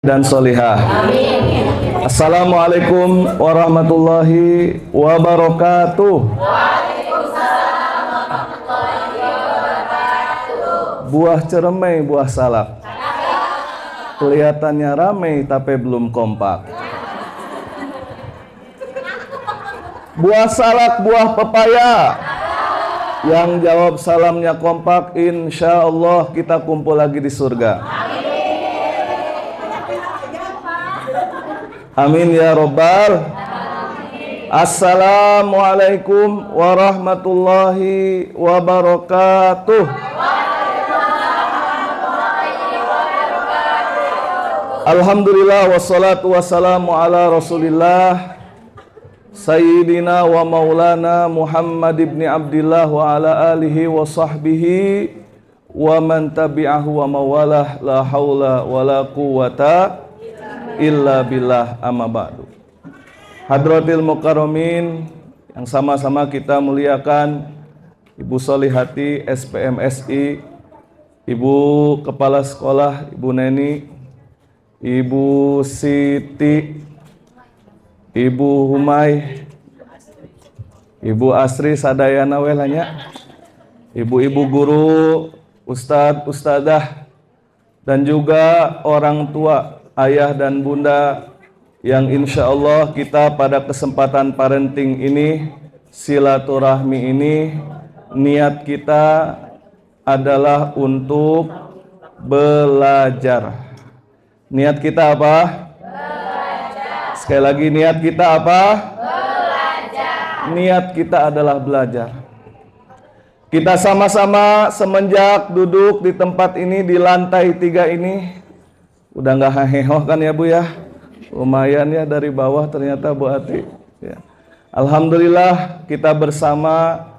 dan solihah. Assalamualaikum warahmatullahi wabarakatuh. Buah ceremai, buah salak. Kelihatannya ramai tapi belum kompak. Buah salak, buah pepaya. Yang jawab salamnya kompak, insya Allah kita kumpul lagi di surga. Amin ya robbal. Assalamualaikum warahmatullahi wabarakatuh. Alhamdulillah wassalatu wassalamu ala rasulillah Sayyidina wa maulana Muhammad ibn Abdillah wa ala alihi wa sahbihi wa man tabi'ahu wa mawalah, la hawla wa la quwata illa billah, amma ba'du. Hadratil mukarramin yang sama-sama kita muliakan, Ibu Solihati SPMSI, Ibu Kepala Sekolah Ibu Neni, Ibu Siti, Ibu Humay, Ibu Asri Sadayana welanya, ibu-ibu guru, ustadz, ustadzah, dan juga orang tua, ayah dan bunda yang insya Allah kita pada kesempatan parenting ini, silaturahmi ini, niat kita adalah untuk belajar. Niat kita apa? Sekali lagi, niat kita apa? Belajar. Niat kita adalah belajar. Kita sama-sama semenjak duduk di tempat ini, di lantai 3 ini, udah nggak heheho kan ya Bu ya? Lumayan ya dari bawah ternyata Bu Ati. Ya. Alhamdulillah kita bersama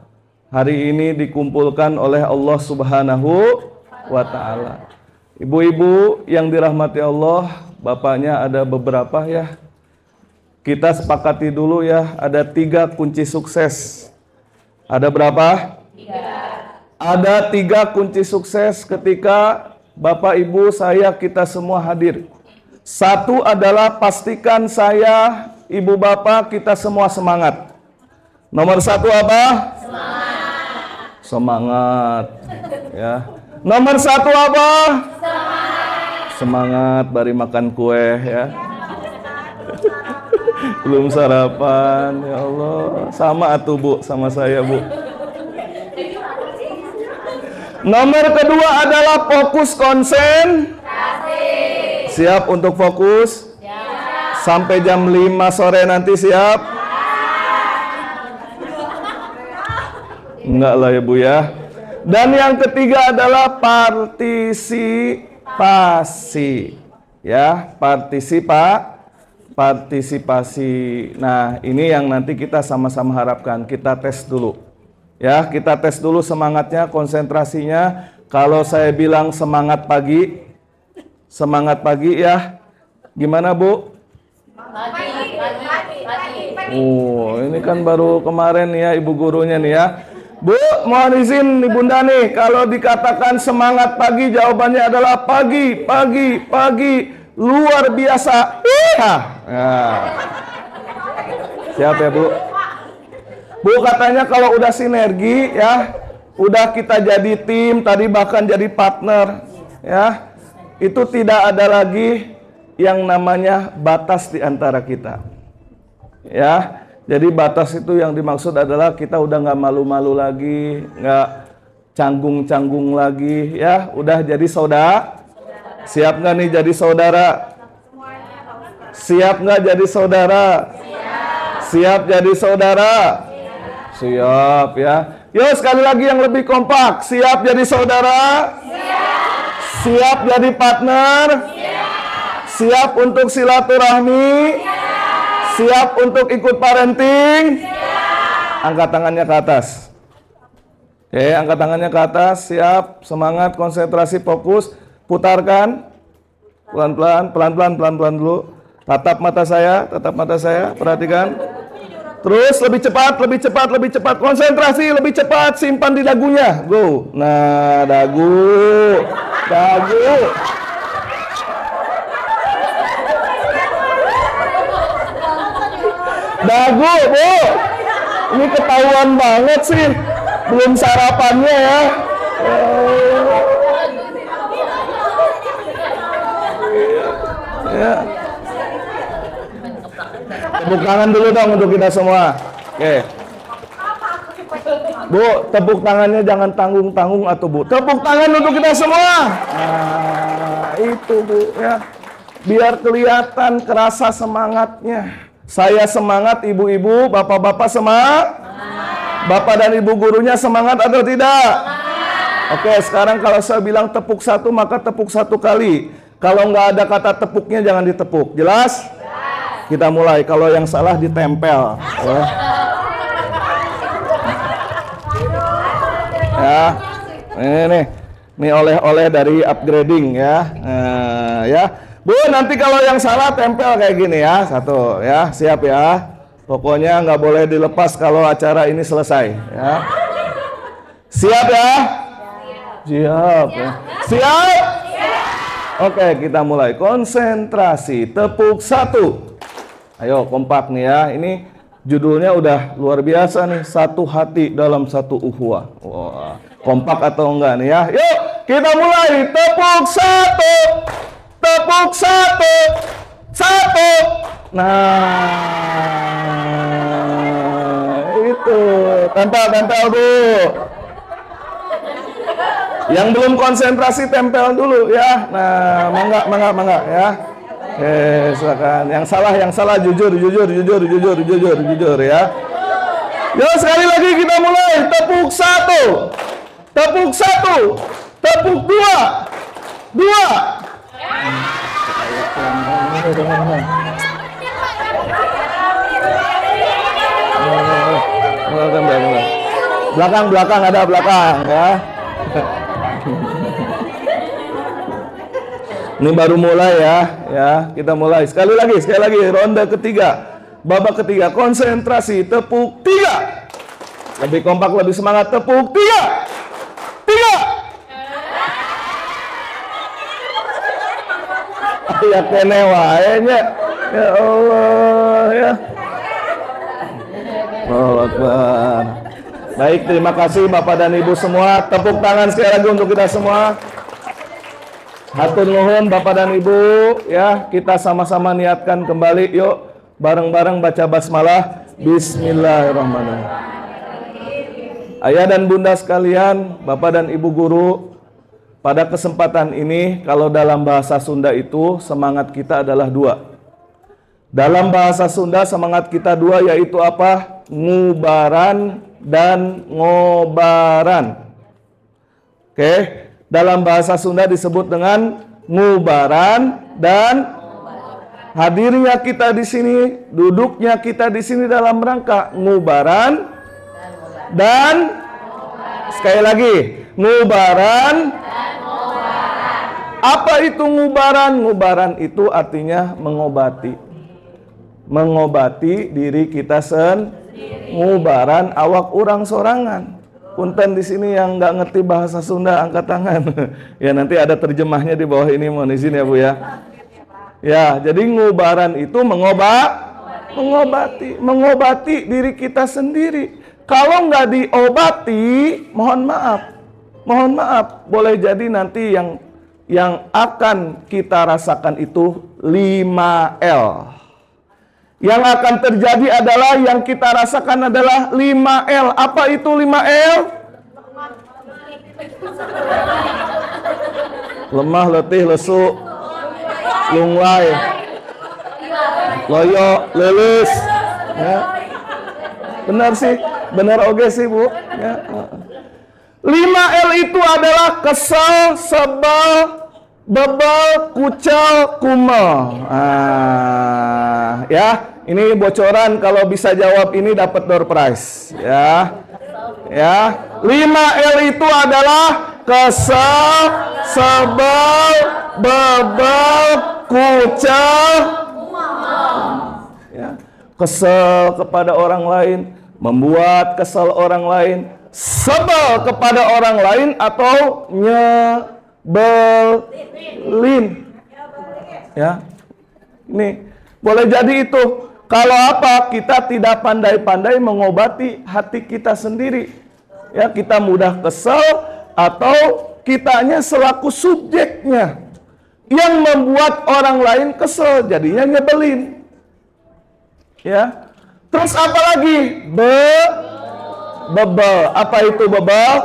hari ini dikumpulkan oleh Allah Subhanahu wa Ta'ala. Ibu-ibu yang dirahmati Allah, bapaknya ada beberapa ya. Kita sepakati dulu ya, ada 3 kunci sukses. Ada berapa? 3. Ada 3 kunci sukses ketika Bapak Ibu saya kita semua hadir. 1 adalah pastikan saya, Ibu Bapak kita semua semangat. Nomor 1 apa? Semangat. Semangat. Ya. Nomor 1 apa? Semangat. Semangat bari makan kue ya. Belum sarapan, ya Allah. Sama atuh Bu, sama saya Bu. Nomor kedua adalah fokus konsentrasi. Siap untuk fokus? Siap. Sampai jam 5 sore nanti siap? Enggak lah ya Bu ya. Dan yang ketiga adalah partisipasi. Ya, partisipasi. Nah, ini yang nanti kita sama-sama harapkan. Kita tes dulu. Ya, kita tes dulu semangatnya, konsentrasinya. Kalau saya bilang semangat pagi ya. Gimana, Bu? Pagi. Oh, ini kan baru kemarin ya Ibu gurunya nih ya. Bu, mohon izin nih Bunda nih, kalau dikatakan semangat pagi, jawabannya adalah pagi. Luar biasa. Iya. Nah. Siap ya Bu? Bu katanya kalau udah sinergi ya, udah kita jadi tim, tadi bahkan jadi partner ya, itu tidak ada lagi yang namanya batas di antara kita. Ya, jadi batas itu yang dimaksud adalah kita udah nggak malu-malu lagi, nggak canggung-canggung lagi ya, udah jadi saudara. Siap nggak nih jadi saudara? Siap nggak jadi saudara? Siap jadi saudara? Siap ya. Yuk sekali lagi yang lebih kompak. Siap jadi saudara? Siap jadi partner? Siap untuk silaturahmi? Siap untuk ikut parenting? Angkat tangannya ke atas. Oke, angkat tangannya ke atas. Siap, semangat, konsentrasi, fokus. Putarkan pelan-pelan dulu. Tatap mata saya, perhatikan. Terus lebih cepat. Konsentrasi lebih cepat, simpan di dagunya. Go. Nah, dagu. Dagu, Bu. Ini ketahuan banget sih. Belum sarapannya ya. Ya. Tepuk tangan dulu dong untuk kita semua. Oke. Bu, tepuk tangannya jangan tanggung-tanggung atau Bu. Tepuk tangan untuk kita semua. Nah, itu Bu ya. Biar kelihatan kerasa semangatnya. Saya semangat, ibu-ibu, bapak-bapak semangat. Bapak dan ibu gurunya semangat atau tidak? Oke, sekarang kalau saya bilang tepuk satu, maka tepuk satu kali. Kalau nggak ada kata tepuknya, jangan ditepuk. Jelas? Kita mulai. Kalau yang salah ditempel. Ya, ini oleh-oleh dari upgrading ya. Ya, Bu, nanti kalau yang salah tempel kayak gini ya. Satu, ya, siap ya. Pokoknya nggak boleh dilepas kalau acara ini selesai. Ya. Siap ya? Siap. Ya. Siap? Oke, kita mulai. Konsentrasi. Tepuk satu. Ayo, kompak nih ya. Ini judulnya udah luar biasa nih. Satu hati dalam satu ukhuwah. Wah, kompak atau enggak nih ya? Yuk, kita mulai. Tepuk satu. Tepuk satu. Satu. Nah, itu. Tempel-tempel, Bu. Yang belum konsentrasi tempel dulu ya. Nah, mangga ya. Silakan. Yang salah jujur ya. Yuk sekali lagi kita mulai. Tepuk satu. Tepuk satu. Tepuk dua. Dua. Belakang ada belakang ya. Ini baru mulai ya, kita mulai sekali lagi ronde ketiga, babak ketiga, konsentrasi, tepuk tiga, lebih kompak, lebih semangat, tepuk tiga, ya kene wae ya Allah ya. Allahu Akbar. Baik, terima kasih Bapak dan Ibu semua. Tepuk tangan sekali lagi untuk kita semua. Hatur nuhun Bapak dan Ibu ya, kita sama-sama niatkan kembali yuk, bareng-bareng baca basmalah. Bismillahirrahmanirrahim. Ayah dan Bunda sekalian, Bapak dan Ibu guru, pada kesempatan ini kalau dalam bahasa Sunda itu semangat kita adalah dua. Dalam bahasa Sunda semangat kita dua, yaitu apa? Ngubaran dan ngobaran. Oke. Dalam bahasa Sunda disebut dengan ngubaran dan hadirnya kita di sini, duduknya kita di sini dalam rangka ngubaran dan sekali lagi ngubaran. Apa itu ngubaran? Ngubaran itu artinya mengobati. Mengobati diri kita sendiri. Ngubaran awak urang sorangan. Punten di sini yang nggak ngerti bahasa Sunda angkat tangan. Ya nanti ada terjemahnya di bawah ini, mohon izin ya Bu ya. Ya, jadi ngubaran itu mengobati diri kita sendiri. Kalau nggak diobati, mohon maaf, boleh jadi nanti yang akan kita rasakan itu 5L. Yang akan terjadi adalah yang kita rasakan adalah 5L. Apa itu 5L? Lemah, letih, lesu, lunglai, loyo, leles. Ya. Benar sih, benar oke sih Bu. Ya. 5L itu adalah kesal, sebal, bebal, kucal, kumel. Ya, ini bocoran, kalau bisa jawab ini dapat door prize. Ya, 5L itu adalah kesal, sebal, bebal, kucal. Ya, kesal kepada orang lain, membuat kesal orang lain, sebel kepada orang lain atau nyebelin. Ya. Ini boleh jadi itu Kalau apa? Kita tidak pandai-pandai mengobati hati kita sendiri. Ya, kita mudah kesel atau kitanya selaku subjeknya yang membuat orang lain kesel, jadinya nyebelin. Ya. Terus apa lagi? Bebel. Apa itu bebel?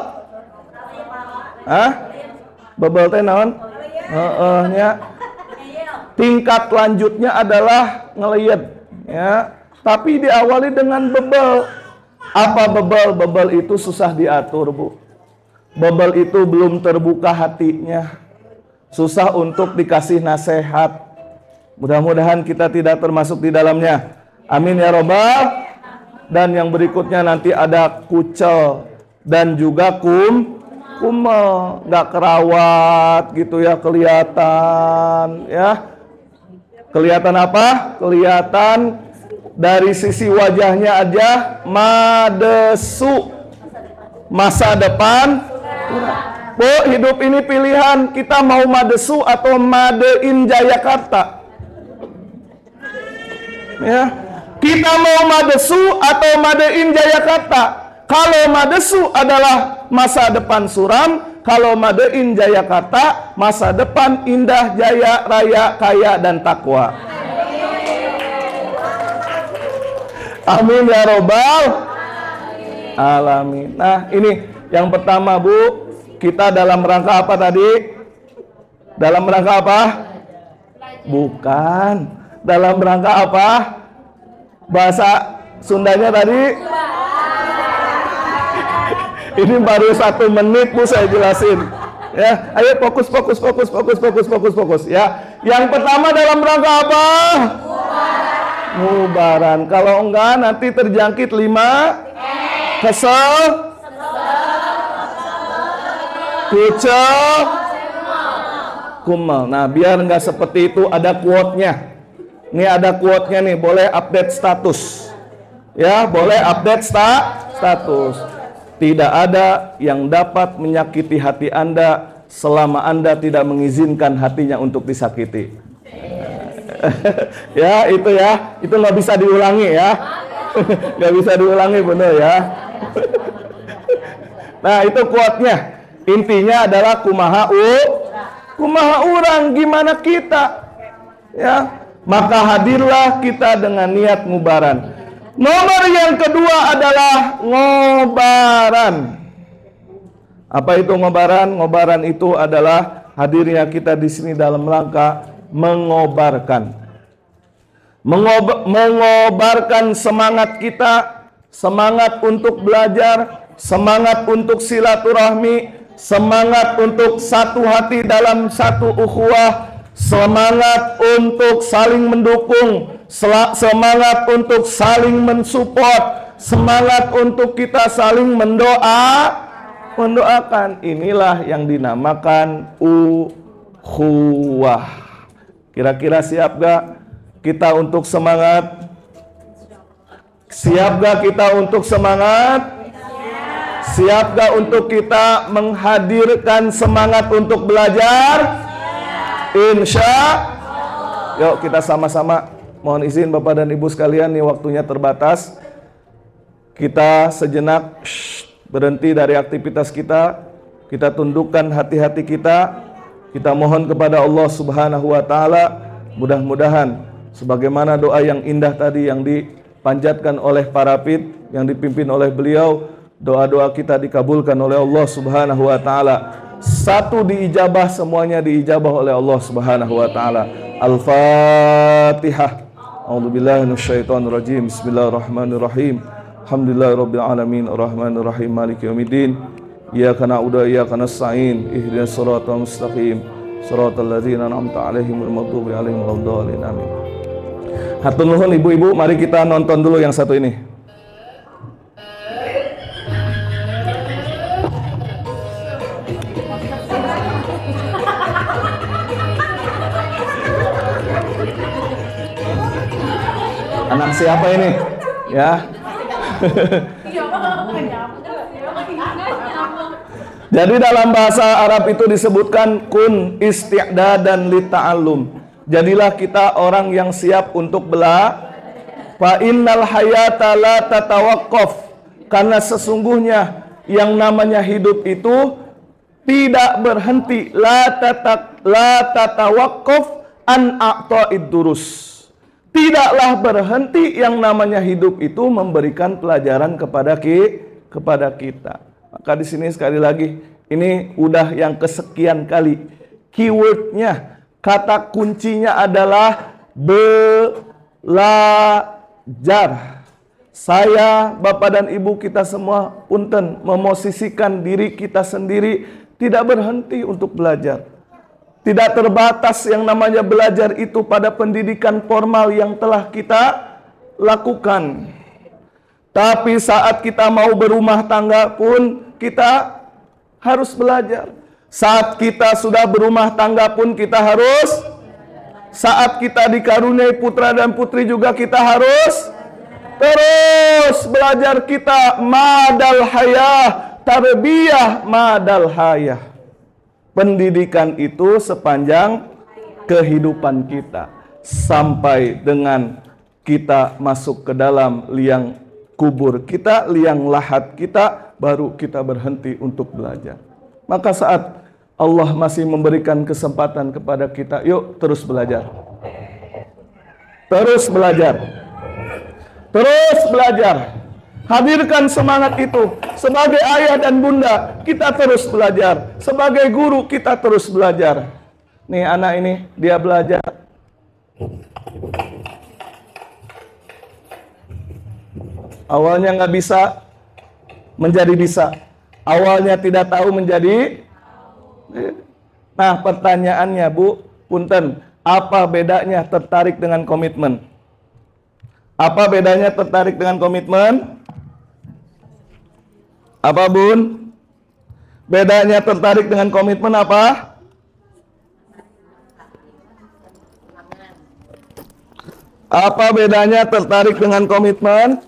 Hah? Bebel teh naon? Nya. Tingkat lanjutnya adalah ngeliyet, ya. Tapi diawali dengan bebel. Apa bebel? Bebel itu susah diatur, Bu. Bebel itu belum terbuka hatinya. Susah untuk dikasih nasihat. Mudah-mudahan kita tidak termasuk di dalamnya. Amin ya robbal. Dan yang berikutnya nanti ada kucel dan juga kumel, nggak kerawat gitu ya, kelihatan ya. Kelihatan apa? Kelihatan dari sisi wajahnya aja madesu. Masa depan. Bu, hidup ini pilihan, kita mau madesu atau madein Jayakarta. Ya. Kita mau madesu atau madein Jayakarta. Kalau madesu adalah masa depan suram, kalau madein Jayakarta, masa depan indah, jaya, raya, kaya, dan takwa. Amin ya robbal alamin. Nah, ini yang pertama, Bu. Kita dalam rangka apa tadi? Dalam rangka apa? Bukan. Dalam rangka apa? Bahasa Sundanya tadi? Ini baru 1 menit, Bu, saya jelasin. Ya, ayo fokus ya. Yang pertama dalam rangka apa? Mubaran. Kalau enggak nanti terjangkit 5 kesel, kucel, kumel. Nah, biar enggak seperti itu ada quote-nya. Ini ada quote-nya nih, boleh update status. Ya, boleh update status. Tidak ada yang dapat menyakiti hati Anda selama Anda tidak mengizinkan hatinya untuk disakiti. Ya, itu nggak bisa diulangi ya. Nggak bisa diulangi, bener ya. Nah, itu quote-nya. Intinya adalah kumaha urang, gimana kita. Ya. Maka hadirlah kita dengan niat ngubaran. Nomor yang kedua adalah ngobaran. Apa itu ngobaran? Ngobaran itu adalah hadirnya kita di sini dalam rangka mengobarkan. Mengobarkan semangat kita, semangat untuk belajar, semangat untuk silaturahmi, semangat untuk satu hati dalam satu ukhuwah, semangat untuk saling mendukung, semangat untuk saling mensupport, semangat untuk kita saling mendoakan. Inilah yang dinamakan ukhuwah. Kira-kira siap gak kita untuk semangat? Siap gak kita untuk semangat? Siap gak untuk kita menghadirkan semangat untuk belajar? Insya. Yuk kita sama-sama. Mohon izin Bapak dan Ibu sekalian, nih waktunya terbatas. Kita sejenak berhenti dari aktivitas kita. Kita tundukkan hati-hati kita. Kita mohon kepada Allah Subhanahu wa Ta'ala. Mudah-mudahan sebagaimana doa yang indah tadi yang dipanjatkan oleh para pit, yang dipimpin oleh beliau, doa-doa kita dikabulkan oleh Allah Subhanahu wa Ta'ala. Satu diijabah, semuanya diijabah oleh Allah Subhanahu wa Ta'ala. Al-Fatihah. A'udzubillahi minasyaitonir rajim. Bismillahirrahmanirrahim. Alhamdulillahirabbil alamin, arrahmanir rahim, maliki yaumiddin. Iyyaka na'budu wa iyyaka nasta'in. Ihdinas siratal mustaqim. Shiratal ladzina an'amta 'alaihim ghairil maghdubi 'alaihim waladdallin. Amin. Hatur nuhun ibu-ibu, mari kita nonton dulu yang satu ini. Anak siapa ini? Ya. Jadi dalam bahasa Arab itu disebutkan kun isti'dadan li ta'allum. Jadilah kita orang yang siap untuk Fa innal hayata la tatawaqqaf, karena sesungguhnya yang namanya hidup itu tidak berhenti, la tatawaqqaf an a'ta'id durus. Tidaklah berhenti yang namanya hidup itu memberikan pelajaran kepada kita. Maka di sini sekali lagi, ini udah yang kesekian kali keywordnya, kata kuncinya adalah belajar. Saya, Bapak dan Ibu kita semua, punten, memosisikan diri kita sendiri tidak berhenti untuk belajar. Tidak terbatas yang namanya belajar itu pada pendidikan formal yang telah kita lakukan. Tapi saat kita mau berumah tangga pun kita harus belajar. Saat kita sudah berumah tangga pun kita harus. Saat kita dikaruniai putra dan putri juga kita harus terus belajar kita. Madal hayah, tarbiyah madal hayah. Pendidikan itu sepanjang kehidupan kita, sampai dengan kita masuk ke dalam liang kubur kita, liang lahat kita, baru kita berhenti untuk belajar. Maka saat Allah masih memberikan kesempatan kepada kita, yuk terus belajar. Terus belajar. Terus belajar. Hadirkan semangat itu. Sebagai ayah dan bunda, kita terus belajar. Sebagai guru, kita terus belajar. Nih anak ini, dia belajar. Awalnya nggak bisa, menjadi bisa. Awalnya tidak tahu, menjadi. Nah, pertanyaannya, Bu, punten, apa bedanya tertarik dengan komitmen? Apa bedanya tertarik dengan komitmen? Apa, Bun? Bedanya tertarik dengan komitmen apa? Apa bedanya tertarik dengan komitmen?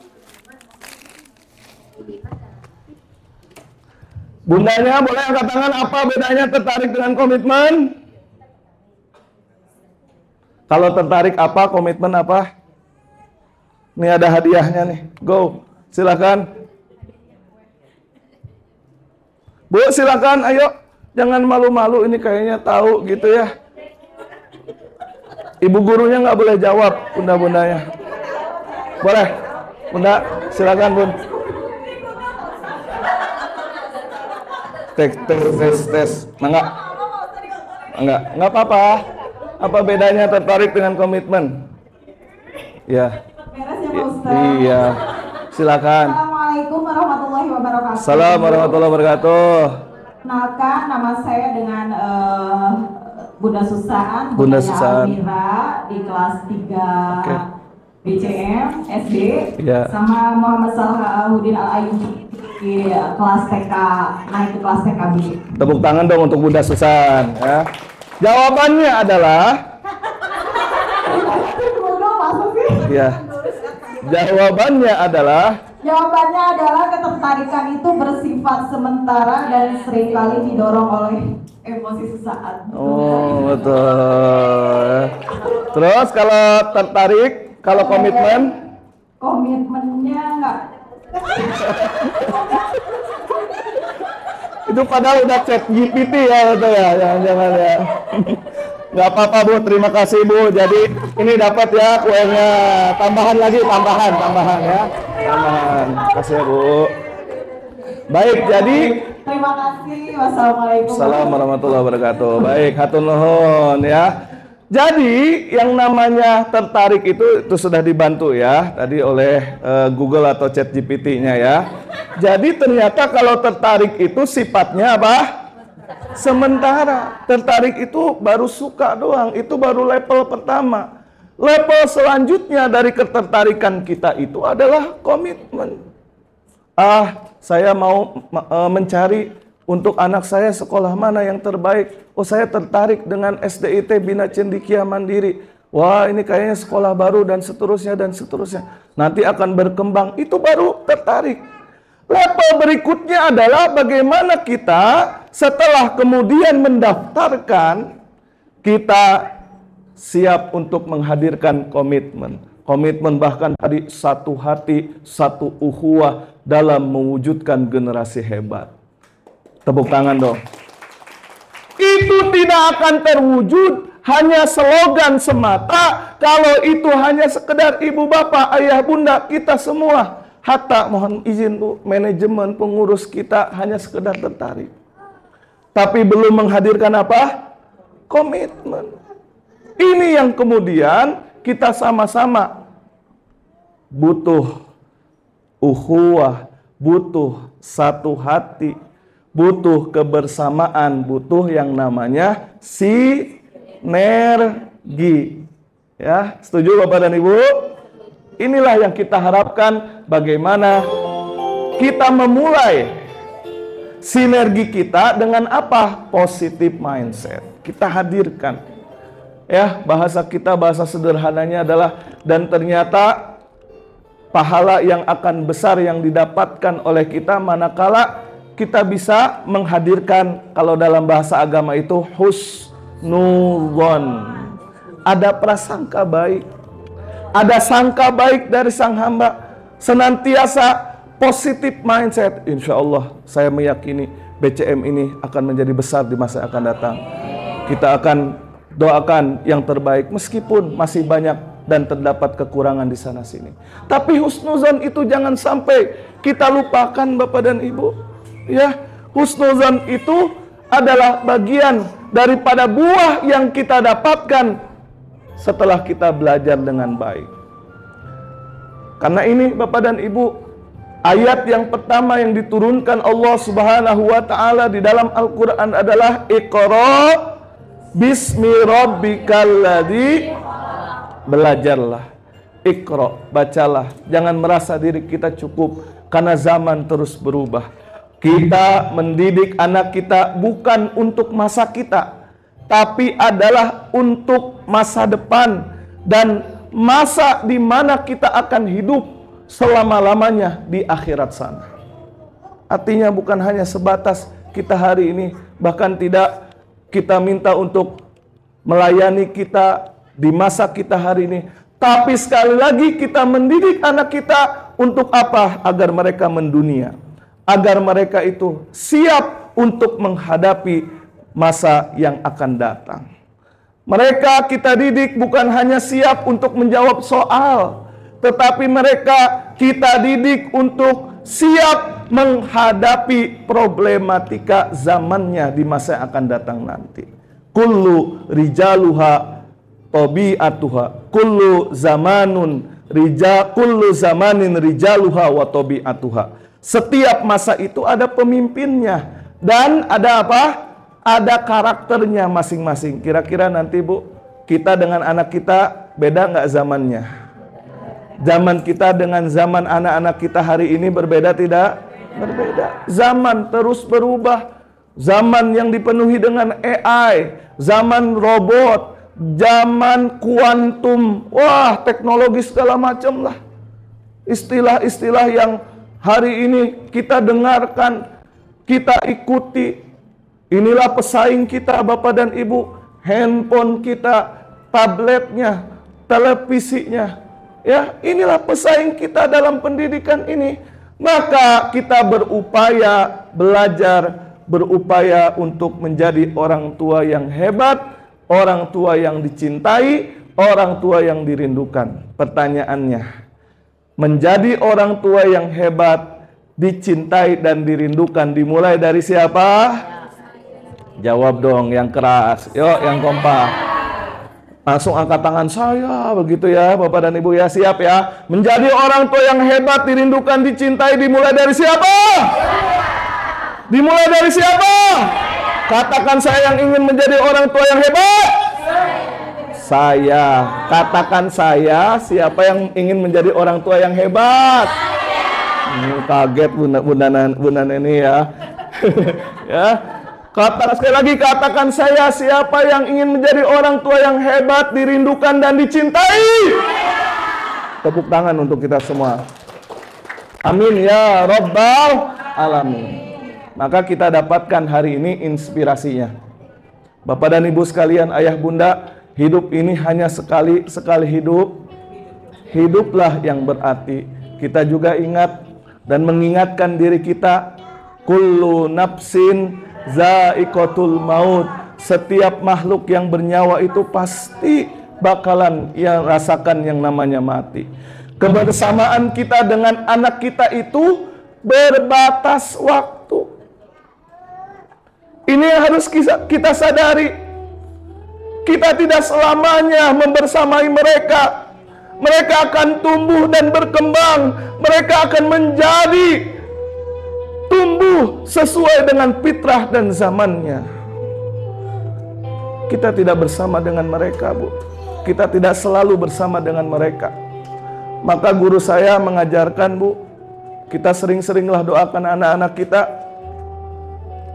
Bundanya boleh angkat tangan, apa bedanya tertarik dengan komitmen? Kalau tertarik apa, komitmen apa? Ini ada hadiahnya nih, go, silakan. Bu, silakan, ayo, jangan malu-malu, ini kayaknya tahu gitu ya. Ibu gurunya nggak boleh jawab, bunda-bundanya. Boleh, bunda, silakan, Bun. Tes. Enggak apa-apa. Apa bedanya tertarik dengan komitmen? Ya. Iya. Silakan. Assalamualaikum warahmatullahi wabarakatuh. Assalamualaikum warahmatullahi wabarakatuh. Kenalkan, nama saya dengan Bunda Susaan, Bunda Susaan. Almira di kelas 3 Oke. BCM SD, Ya. sama Muhammad Salahuddin Al-Ayyubi di kelas TK, naik ke kelas TKB. Tepuk tangan dong untuk Bunda Susan ya. Jawabannya adalah ya. Jawabannya adalah ketertarikan itu bersifat sementara dan seringkali didorong oleh emosi sesaat. oh, betul. Terus kalau tertarik, kalau komitmen? Komitmennya enggak. Itu padahal udah chat GPT ya, itu ya, jangan ya. Nggak apa-apa, Bu, terima kasih, Bu. Jadi ini dapat ya kuenya, tambahan lagi, tambahan ya, tambahan. Kasih ya, Bu. Baik, jadi Terima kasih. Wassalamualaikum. Assalamualaikum warahmatullahi wabarakatuh. Baik, hatur nuhun ya. Jadi yang namanya tertarik itu sudah dibantu ya tadi oleh Google atau ChatGPT-nya ya. Jadi ternyata kalau tertarik itu sifatnya apa? Sementara. Tertarik itu baru suka doang, itu baru level pertama. Level selanjutnya dari ketertarikan kita itu adalah komitmen. Saya mau mencari untuk anak saya sekolah mana yang terbaik. Oh, saya tertarik dengan SDIT Bina Cendekia Mandiri. Wah, ini kayaknya sekolah baru dan seterusnya dan seterusnya. Nanti akan berkembang, itu baru tertarik. Level berikutnya adalah bagaimana kita setelah kemudian mendaftarkan, kita siap untuk menghadirkan komitmen. komitmen bahkan tadi satu hati, satu ukhuwah dalam mewujudkan generasi hebat. Tepuk tangan dong. Itu tidak akan terwujud hanya slogan semata kalau itu hanya sekedar ibu bapak, ayah bunda, kita semua. Hatta mohon izin Bu, manajemen pengurus kita hanya sekedar tertarik. Tapi belum menghadirkan apa? Komitmen. Ini yang kemudian kita sama-sama butuh ukhuwah, butuh satu hati, butuh kebersamaan, butuh yang namanya sinergi. Ya, setuju Bapak dan Ibu? Inilah yang kita harapkan, bagaimana kita memulai sinergi kita dengan apa? Positive mindset. Kita hadirkan. Ya, bahasa kita, bahasa sederhananya adalah, dan ternyata pahala yang akan besar yang didapatkan oleh kita manakala kita bisa menghadirkan, kalau dalam bahasa agama itu husnudzon. Ada prasangka baik. Ada sangka baik dari sang hamba. Senantiasa positive mindset. Insya Allah saya meyakini BCM ini akan menjadi besar di masa yang akan datang. Kita akan doakan yang terbaik meskipun masih banyak dan terdapat kekurangan di sana sini. Tapi husnuzon itu jangan sampai kita lupakan Bapak dan Ibu. Ya, husnuzon itu adalah bagian daripada buah yang kita dapatkan setelah kita belajar dengan baik. Karena ini Bapak dan Ibu, ayat yang pertama yang diturunkan Allah Subhanahu wa taala di dalam Al-Qur'an adalah Iqra bismi rabbikal ladzi. Belajarlah, Iqra, bacalah. Jangan merasa diri kita cukup karena zaman terus berubah. Kita mendidik anak kita bukan untuk masa kita, tapi adalah untuk masa depan dan masa di mana kita akan hidup selama-lamanya di akhirat sana. Artinya bukan hanya sebatas kita hari ini, bahkan tidak kita minta untuk melayani kita di masa kita hari ini, tapi sekali lagi kita mendidik anak kita untuk apa? Agar mereka mendunia, agar mereka itu siap untuk menghadapi masa yang akan datang. Mereka kita didik bukan hanya siap untuk menjawab soal, tetapi mereka kita didik untuk siap menghadapi problematika zamannya di masa yang akan datang nanti. Kullu rijaluha tabi'atuha, kullu zamanin rijaluha wa tabi'atuha. Setiap masa itu ada pemimpinnya dan ada apa? Ada karakternya masing-masing. Kira-kira nanti Bu, kita dengan anak kita beda nggak zamannya? Zaman kita dengan zaman anak-anak kita hari ini berbeda tidak? Berbeda. Zaman terus berubah. Zaman yang dipenuhi dengan AI, zaman robot, zaman kuantum. Wah, teknologi segala macam lah. Istilah-istilah yang hari ini kita dengarkan, kita ikuti. Inilah pesaing kita Bapak dan Ibu, handphone kita, tabletnya, televisinya. Ya, inilah pesaing kita dalam pendidikan ini. Maka kita berupaya belajar, berupaya untuk menjadi orang tua yang hebat, orang tua yang dicintai, orang tua yang dirindukan. Pertanyaannya, menjadi orang tua yang hebat, dicintai dan dirindukan dimulai dari siapa? Jawab dong yang keras. Yuk yang kompak. Langsung angkat tangan saya begitu ya Bapak dan Ibu ya. Siap ya. Menjadi orang tua yang hebat, dirindukan, dicintai dimulai dari siapa? Dimulai dari siapa? Katakan saya yang ingin menjadi orang tua yang hebat. Saya. Katakan saya. Siapa yang ingin menjadi orang tua yang hebat? Kaget bunda Neni ya. Ya. Katakan sekali lagi, katakan saya, siapa yang ingin menjadi orang tua yang hebat, dirindukan dan dicintai? Tepuk tangan untuk kita semua. Amin ya Rabbal Alamin. Maka kita dapatkan hari ini inspirasinya. Bapak dan Ibu sekalian, ayah bunda, hidup ini hanya sekali hidup. hiduplah yang berarti. Kita juga ingat dan mengingatkan diri kita, kullu nafsin za'iqatul maut. Setiap makhluk yang bernyawa itu pasti bakalan rasakan yang namanya mati. Kebersamaan kita dengan anak kita itu berbatas waktu. Ini yang harus kita sadari. Kita tidak selamanya membersamai mereka. Mereka akan tumbuh dan berkembang. Mereka akan menjadi tumbuh sesuai dengan fitrah dan zamannya. Kita tidak bersama dengan mereka, Bu. Kita tidak selalu bersama dengan mereka. Maka guru saya mengajarkan, Bu, kita sering-seringlah doakan anak-anak kita.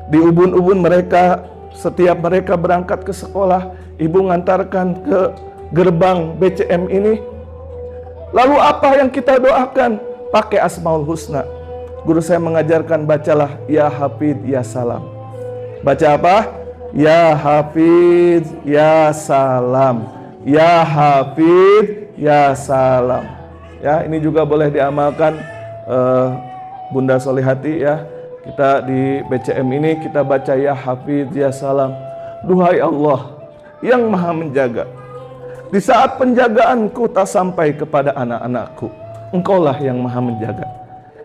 Di ubun-ubun mereka, setiap mereka berangkat ke sekolah, ibu ngantarkan ke gerbang BCM ini. Lalu apa yang kita doakan? Pakai Asmaul Husna. Guru saya mengajarkan, bacalah Ya Hafidh Ya Salam. Baca apa? Ya Hafidh Ya Salam. Ya Hafidh Ya Salam. Ya, ini juga boleh diamalkan, Bunda Solihati ya. Kita di BCM ini kita baca Ya Hafidh Ya Salam. Duhai Allah yang Maha Menjaga, di saat penjagaanku tak sampai kepada anak-anakku, Engkaulah yang Maha Menjaga.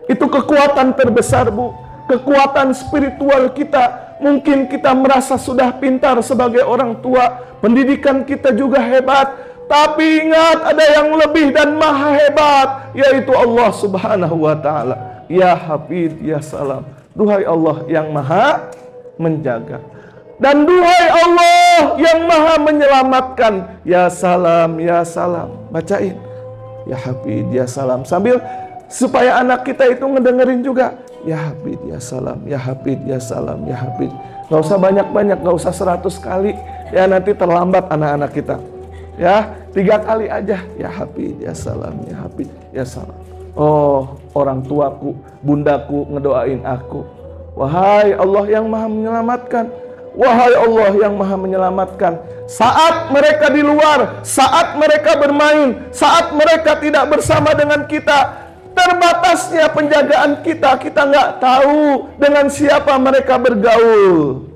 Itu kekuatan terbesar, Bu. Kekuatan spiritual kita. Mungkin kita merasa sudah pintar sebagai orang tua, pendidikan kita juga hebat, tapi ingat ada yang lebih dan maha hebat, yaitu Allah Subhanahu wa Ta'ala. Ya Hafidh Ya Salam. Duhai Allah yang Maha Menjaga, dan duhai Allah yang Maha Menyelamatkan. Ya Salam, Ya Salam. Bacain Ya Hafidh Ya Salam sambil supaya anak kita itu ngedengerin juga. Ya Hafidh Ya Salam, Ya Hafidh Ya Salam, Ya Hafidh. Gak usah banyak-banyak, gak usah 100 kali. Ya nanti terlambat anak-anak kita. Ya 3 kali aja. Ya Hafidh Ya Salam, Ya Hafidh Ya Salam. Oh, orang tuaku, bundaku ngedoain aku. Wahai Allah yang Maha Menyelamatkan. Wahai Allah yang Maha Menyelamatkan. Saat mereka di luar, saat mereka bermain, saat mereka tidak bersama dengan kita, terbatasnya penjagaan kita, kita nggak tahu dengan siapa mereka bergaul,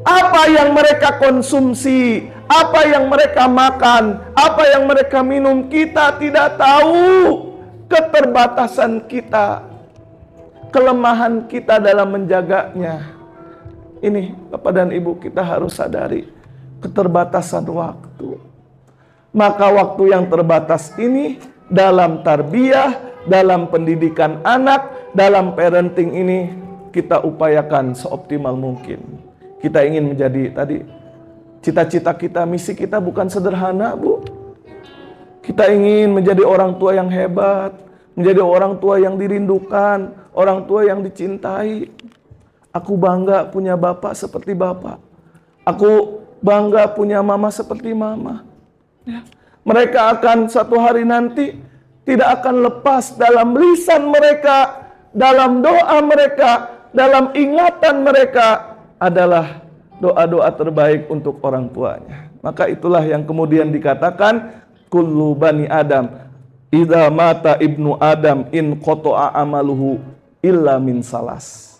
apa yang mereka konsumsi, apa yang mereka makan, apa yang mereka minum, kita tidak tahu. Keterbatasan kita, kelemahan kita dalam menjaganya. Ini Bapak dan Ibu, kita harus sadari keterbatasan waktu. Maka waktu yang terbatas ini dalam tarbiyah, dalam pendidikan anak, dalam parenting ini kita upayakan seoptimal mungkin. Kita ingin menjadi tadi, cita-cita kita, misi kita bukan sederhana, Bu. Kita ingin menjadi orang tua yang hebat, menjadi orang tua yang dirindukan, orang tua yang dicintai. Aku bangga punya bapak seperti bapak. Aku bangga punya mama seperti mama. Ya. Mereka akan satu hari nanti tidak akan lepas dalam lisan mereka, dalam doa mereka, dalam ingatan mereka adalah doa-doa terbaik untuk orang tuanya. Maka itulah yang kemudian dikatakan kullu bani Adam idza mata ibnu Adam in qata'a amaluhu illa min salas.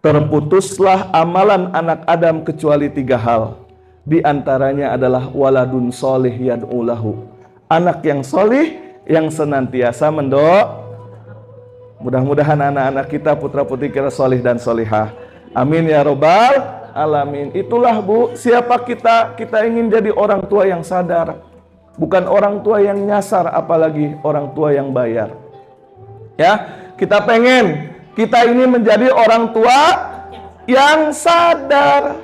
Terputuslah amalan anak Adam kecuali 3 hal. Di antaranya adalah waladun solih yad'ulahu. Anak yang solih yang senantiasa mendoa. Mudah-mudahan anak-anak kita, putra-putri kita solih dan solihah. Amin ya robbal alamin. Itulah, Bu, siapa kita? Kita ingin jadi orang tua yang sadar. Bukan orang tua yang nyasar, apalagi orang tua yang bayar. Ya, kita pengen kita ini menjadi orang tua yang sadar.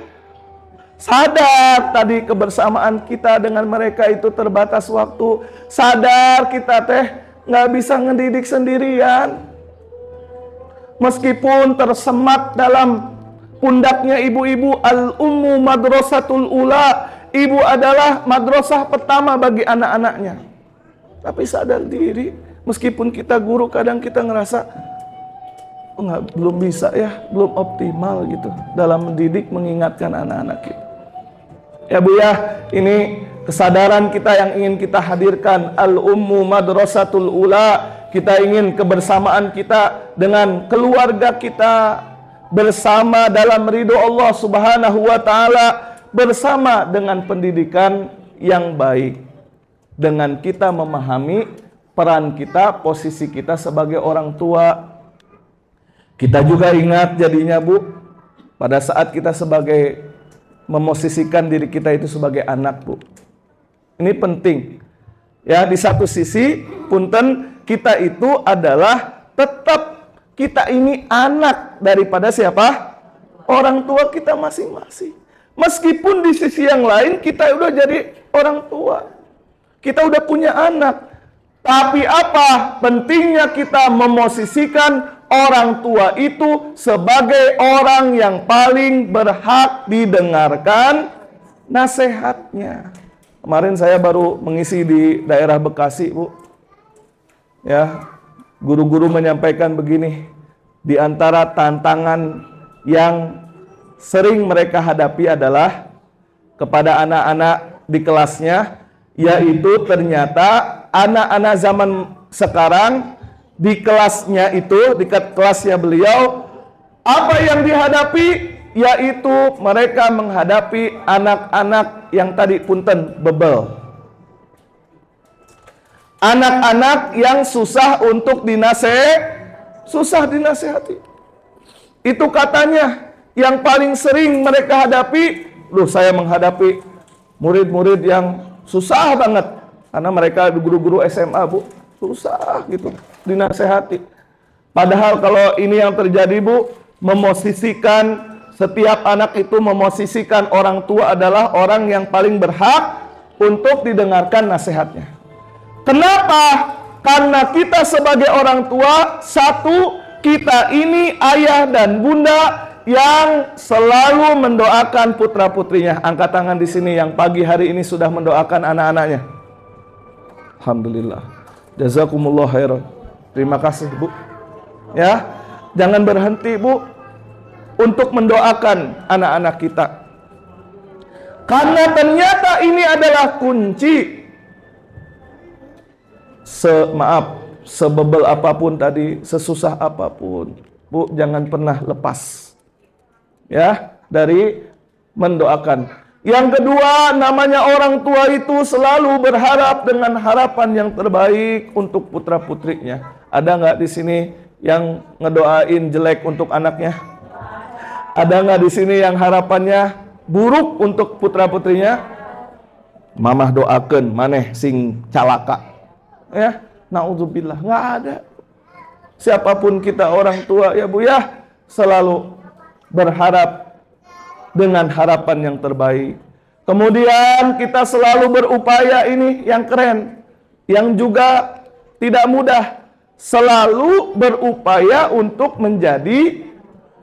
Sadar tadi kebersamaan kita dengan mereka itu terbatas waktu. Sadar kita nggak bisa ngedidik sendirian. Meskipun tersemat dalam pundaknya ibu-ibu, al-ummu madrasatul ula. Ibu adalah madrasah pertama bagi anak-anaknya. Tapi sadar diri, meskipun kita guru kadang kita ngerasa belum bisa ya, belum optimal gitu dalam mendidik, mengingatkan anak-anak kita. Ya Bu ya, ini kesadaran kita yang ingin kita hadirkan. Al-ummu madrasatul ula. Kita ingin kebersamaan kita dengan keluarga kita bersama dalam ridho Allah Subhanahu wa taala, bersama dengan pendidikan yang baik, dengan kita memahami peran kita, posisi kita sebagai orang tua. Kita juga ingat jadinya Bu, pada saat kita sebagai memosisikan diri kita itu sebagai anak Bu. Ini penting. Ya, di satu sisi punten kita itu adalah tetap kita ini anak daripada siapa? Orang tua kita masing-masing. Meskipun di sisi yang lain kita udah jadi orang tua. Kita udah punya anak. Tapi apa pentingnya kita memosisikan orang tua itu sebagai orang yang paling berhak didengarkan nasihatnya. Kemarin saya baru mengisi di daerah Bekasi, Bu. Ya, guru-guru menyampaikan begini, di antara tantangan yang sering mereka hadapi adalah kepada anak-anak di kelasnya, yaitu ternyata anak-anak zaman sekarang di kelasnya itu, di kelasnya beliau, apa yang dihadapi, yaitu mereka menghadapi anak-anak yang tadi punten bebel. Anak-anak yang susah untuk dinasehati. Itu katanya yang paling sering mereka hadapi. Loh, saya menghadapi murid-murid yang susah banget. Karena mereka guru-guru SMA, Bu. Susah gitu dinasehati. Padahal kalau ini yang terjadi, Bu, memosisikan setiap anak itu, memosisikan orang tua adalah orang yang paling berhak untuk didengarkan nasihatnya. Kenapa? Karena kita sebagai orang tua, satu, kita ini ayah dan bunda yang selalu mendoakan putra-putrinya. Angkat tangan di sini yang pagi hari ini sudah mendoakan anak-anaknya. Alhamdulillah. Jazakumullah khairan. Terima kasih, Bu. Ya, jangan berhenti, Bu, untuk mendoakan anak-anak kita. Karena ternyata ini adalah kunci. Sebebel apapun tadi, sesusah apapun, Bu, jangan pernah lepas ya dari mendoakan. Yang kedua, namanya orang tua itu selalu berharap dengan harapan yang terbaik untuk putra-putrinya. Ada nggak di sini yang ngedoain jelek untuk anaknya? Ada nggak di sini yang harapannya buruk untuk putra-putrinya? Mamah doakeun maneh sing calaka. Ya, naudzubillah, nggak ada. Siapapun kita orang tua ya Bu ya, selalu berharap dengan harapan yang terbaik. Kemudian kita selalu berupaya, ini yang keren, yang juga tidak mudah, selalu berupaya untuk menjadi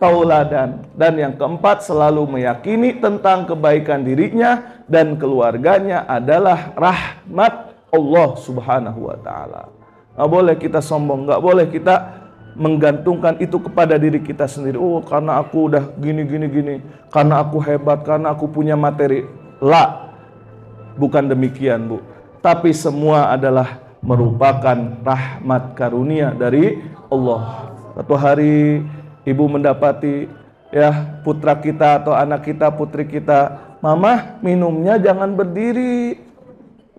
tauladan. Dan yang keempat, selalu meyakini tentang kebaikan dirinya dan keluarganya adalah rahmat Allah Subhanahu wa ta'ala. Nggak boleh kita sombong, nggak boleh kita menggantungkan itu kepada diri kita sendiri. Oh, karena aku udah gini, karena aku hebat, karena aku punya materi. La, bukan demikian, Bu. Tapi semua adalah merupakan rahmat karunia dari Allah. Satu hari ibu mendapati ya putra kita atau anak kita, putri kita, Mama minumnya jangan berdiri.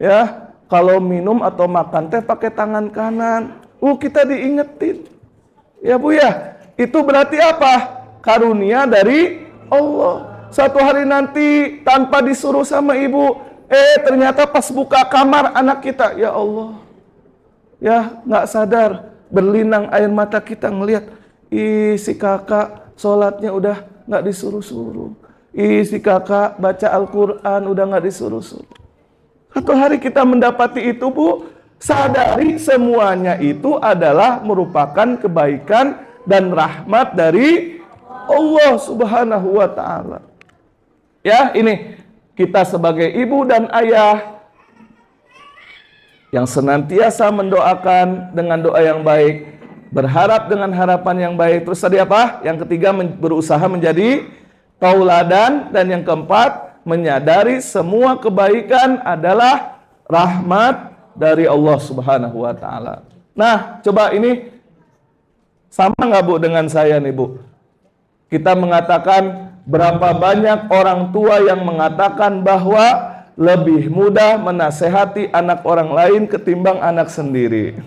Ya, kalau minum atau makan teh pakai tangan kanan. Kita diingetin. Ya Bu ya, itu berarti apa? Karunia dari Allah. Satu hari nanti tanpa disuruh sama ibu, ternyata pas buka kamar anak kita, ya Allah, ya nggak sadar, berlinang air mata kita ngelihat, si kakak sholatnya udah nggak disuruh-suruh, si kakak baca Al-Quran udah nggak disuruh-suruh. Satu hari kita mendapati itu, Bu, sadari semuanya itu adalah merupakan kebaikan dan rahmat dari Allah Subhanahu wa ta'ala. Ya, ini kita sebagai ibu dan ayah yang senantiasa mendoakan dengan doa yang baik, berharap dengan harapan yang baik. Terus tadi apa? Yang ketiga, berusaha menjadi tauladan, dan yang keempat, menyadari semua kebaikan adalah rahmat dari Allah Subhanahu wa taala. Nah, coba ini sama nggak Bu dengan saya nih Bu? Kita mengatakan berapa banyak orang tua yang mengatakan bahwa lebih mudah menasehati anak orang lain ketimbang anak sendiri.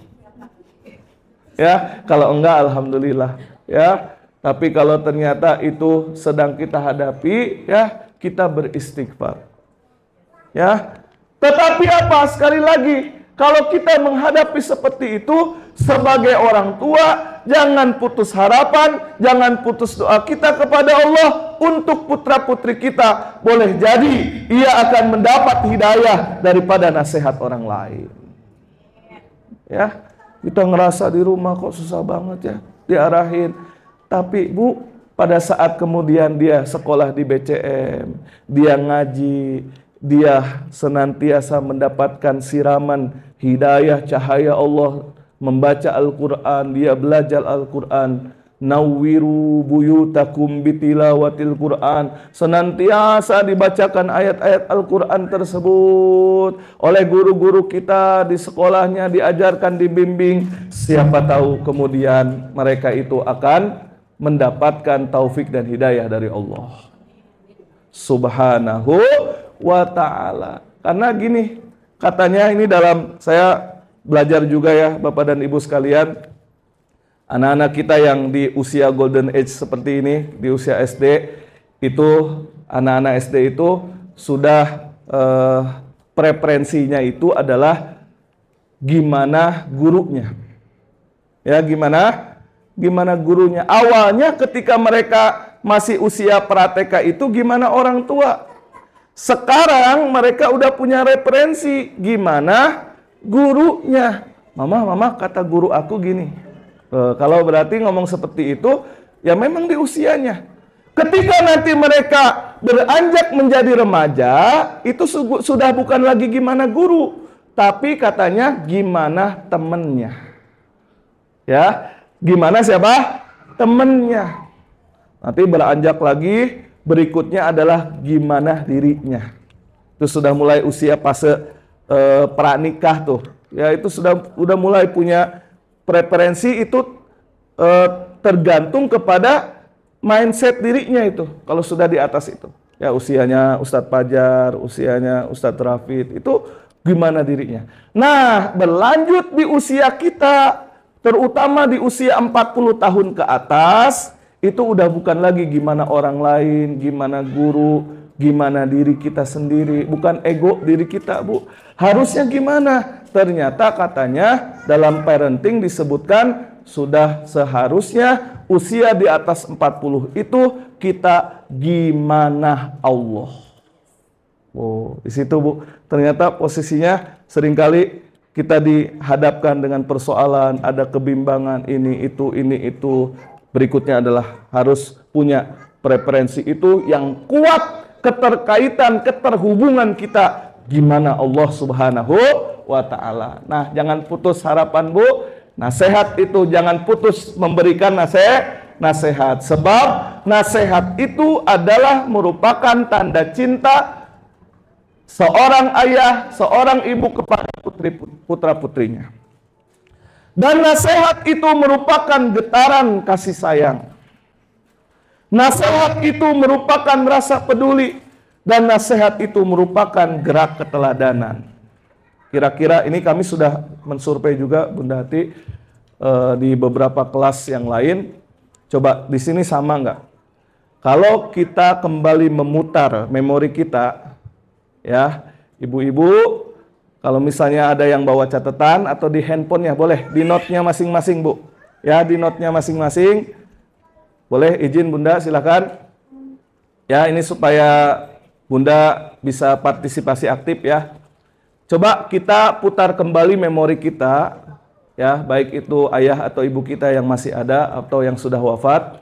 Ya, kalau enggak alhamdulillah ya. Tapi kalau ternyata itu sedang kita hadapi, ya kita beristighfar. Ya. Tetapi apa? Sekali lagi, kalau kita menghadapi seperti itu sebagai orang tua, jangan putus harapan, jangan putus doa kita kepada Allah untuk putra-putri kita. Boleh jadi ia akan mendapat hidayah daripada nasihat orang lain. Ya, kita ngerasa di rumah kok susah banget ya, diarahin. Tapi Bu, pada saat kemudian dia sekolah di BCM, dia ngaji, dia senantiasa mendapatkan siraman hidayah cahaya Allah, membaca Al-Quran, dia belajar Al-Quran, nawwiru buyutakum bitilawatil Quran, senantiasa dibacakan ayat-ayat Al-Quran tersebut oleh guru-guru kita di sekolahnya, diajarkan, dibimbing. Siapa tahu kemudian mereka itu akan mendapatkan taufik dan hidayah dari Allah Subhanahu wa ta'ala. Karena gini, katanya ini dalam, saya belajar juga ya Bapak dan Ibu sekalian, anak-anak kita yang di usia golden age seperti ini, di usia SD, itu anak-anak SD itu sudah preferensinya itu adalah gimana gurunya. Ya, gimana gurunya. Awalnya ketika mereka masih usia pra-TK itu gimana orang tua. Sekarang mereka udah punya referensi gimana gurunya. Mama kata guru aku gini. Kalau berarti ngomong seperti itu, ya memang di usianya. Ketika nanti mereka beranjak menjadi remaja, itu sudah bukan lagi gimana guru, tapi katanya gimana temennya. Ya, gimana siapa? Temennya. Nanti beranjak lagi, berikutnya adalah gimana dirinya. Itu sudah mulai usia fase pranikah tuh. Ya, itu sudah mulai punya preferensi itu tergantung kepada mindset dirinya itu. Kalau sudah di atas itu. Ya, usianya Ustadz Fajar, usianya Ustadz Rafid, itu gimana dirinya. Nah, berlanjut di usia kita, terutama di usia 40 tahun ke atas, itu udah bukan lagi gimana orang lain, gimana guru, gimana diri kita sendiri. Bukan ego diri kita, Bu. Harusnya gimana? Ternyata katanya dalam parenting disebutkan sudah seharusnya usia di atas 40 itu kita gimana Allah. Oh, di situ Bu, ternyata posisinya seringkali kita dihadapkan dengan persoalan, ada kebimbangan ini itu. Berikutnya adalah harus punya preferensi itu yang kuat, keterhubungan kita gimana Allah Subhanahu wa ta'ala. Nah, jangan putus harapan Bu. Nasihat itu jangan putus memberikan nasihat. Sebab nasihat itu adalah merupakan tanda cinta seorang ayah, seorang ibu kepada putra-putrinya. Dan nasihat itu merupakan getaran kasih sayang. Nasihat itu merupakan rasa peduli. Dan nasihat itu merupakan gerak keteladanan. Kira-kira ini kami sudah mensurvei juga Bunda Hati di beberapa kelas yang lain. Coba di sini sama nggak? Kalau kita kembali memutar memori kita, ya ibu-ibu, kalau misalnya ada yang bawa catatan atau di handphonenya, boleh di note-nya masing-masing Bu. Ya, di note-nya masing-masing. Boleh izin Bunda, silakan. Ya, ini supaya Bunda bisa partisipasi aktif ya. Coba kita putar kembali memori kita, ya, baik itu ayah atau ibu kita yang masih ada atau yang sudah wafat.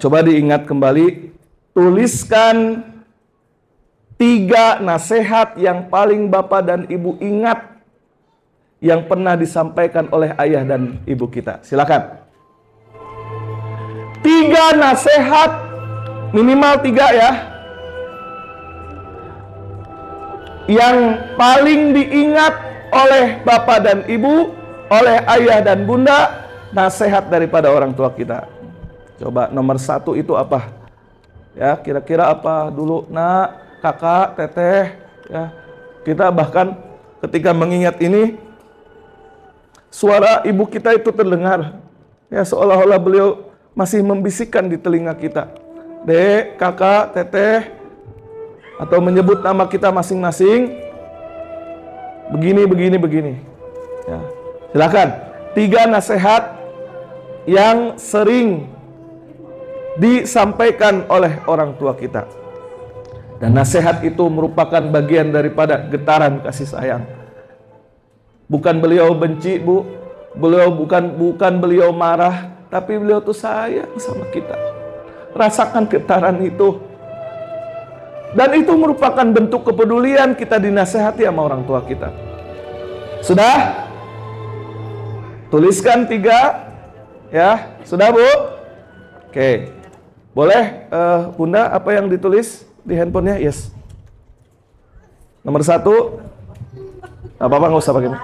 Coba diingat kembali, tuliskan 3 nasihat yang paling Bapak dan Ibu ingat yang pernah disampaikan oleh ayah dan ibu kita. Silakan. 3 nasihat, minimal 3 ya. yang paling diingat oleh bapak dan ibu, oleh ayah dan bunda, nasihat daripada orang tua kita. Coba nomor 1 itu apa? Ya, kira-kira apa dulu, nak, kakak, teteh, ya. Kita bahkan ketika mengingat ini, suara ibu kita itu terdengar. Ya, seolah-olah beliau masih membisikkan di telinga kita. Dek, kakak, teteh, atau menyebut nama kita masing-masing. Begini. Ya. Silakan. 3 nasihat yang sering disampaikan oleh orang tua kita. Dan nasihat itu merupakan bagian daripada getaran kasih sayang. Bukan beliau benci, Bu. Beliau bukan beliau marah, tapi beliau tuh sayang sama kita. Rasakan getaran itu. Dan itu merupakan bentuk kepedulian kita dinasehati sama orang tua kita. Sudah? Tuliskan 3. Ya, sudah, Bu? Oke. Boleh, Bunda, apa yang ditulis di handphonenya? Yes. Nomor 1. Apa-apa, nggak usah pakai.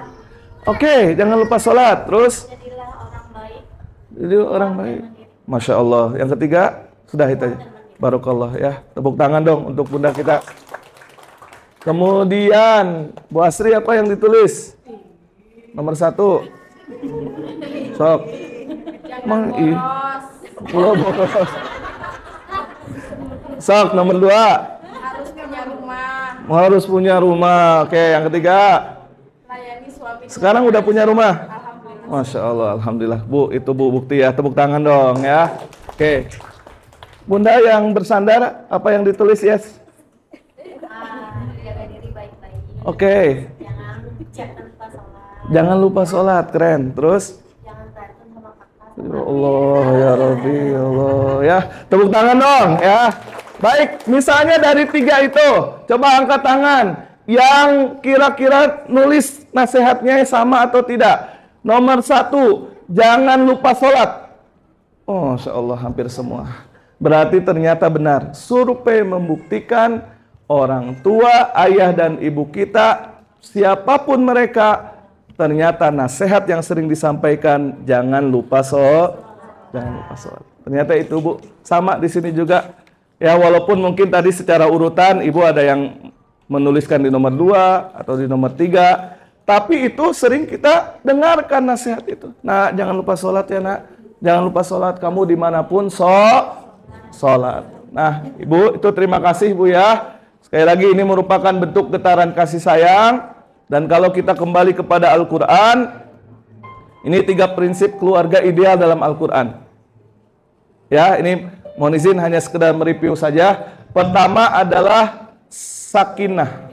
Oke, jangan lupa sholat. Terus? Jadilah orang baik. Jadi orang baik. Masya Allah. Yang ketiga, sudah itu aja. Barakallah ya. Tepuk tangan dong untuk bunda kita. Kemudian, Bu Asri apa yang ditulis? Nomor 1. Sok. Mang boros. Sok, nomor 2. Harus punya rumah. Harus punya rumah. Oke, yang ketiga. Layani suami. Sekarang udah punya rumah? Alhamdulillah. Masya Allah, alhamdulillah. Bu, itu Bu bukti ya. Tepuk tangan dong ya. Oke. Bunda yang bersandar, apa yang ditulis? Yes. Jaga diri baik-baik. Oke. Jangan lupa sholat. Jangan lupa sholat, keren. Terus? Jangan berantem sama kakak. Ya Allah, ya Rabbi, ya Allah. Ya, tepuk tangan dong ya. Baik, misalnya dari 3 itu, coba angkat tangan. Yang kira-kira nulis nasihatnya sama atau tidak. Nomor 1, jangan lupa sholat. Oh, Masya Allah, hampir semua. Berarti ternyata benar. Survei membuktikan orang tua, ayah dan ibu kita, siapapun mereka, ternyata nasihat yang sering disampaikan, jangan lupa sholat. Jangan lupa sholat. Ternyata itu, Bu. Sama di sini juga. Ya, walaupun mungkin tadi secara urutan, ibu ada yang menuliskan di nomor 2 atau di nomor 3. Tapi itu sering kita dengarkan nasihat itu. Nah, jangan lupa sholat ya, nak. Jangan lupa sholat. Kamu dimanapun sholat. Nah, Ibu, itu terima kasih, Bu ya. Sekali lagi ini merupakan bentuk getaran kasih sayang. Dan kalau kita kembali kepada Al-Quran, ini 3 prinsip keluarga ideal dalam Al-Quran. Ya, ini mohon izin hanya sekedar mereview saja. Pertama adalah sakinah.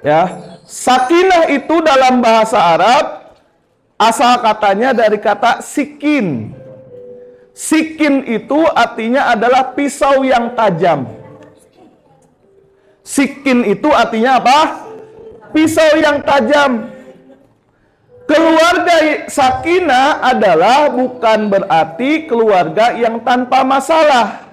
Ya, sakinah itu dalam bahasa Arab asal katanya dari kata sikin. Sikin itu artinya adalah pisau yang tajam. Sikin itu artinya apa? Pisau yang tajam. Keluarga sakinah adalah bukan berarti keluarga yang tanpa masalah.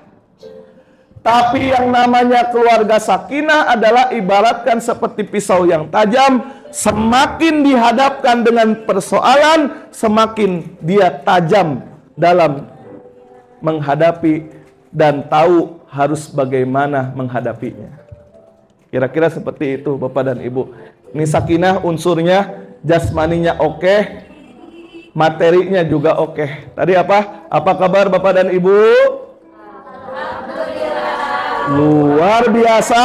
Tapi yang namanya keluarga sakinah adalah ibaratkan seperti pisau yang tajam. Semakin dihadapkan dengan persoalan, semakin dia tajam dalam menghadapi dan tahu harus bagaimana menghadapinya. Kira-kira seperti itu Bapak dan Ibu. Ini sakinah unsurnya, jasmaninya oke, materinya juga oke. Tadi apa? Apa kabar Bapak dan Ibu? Luar biasa.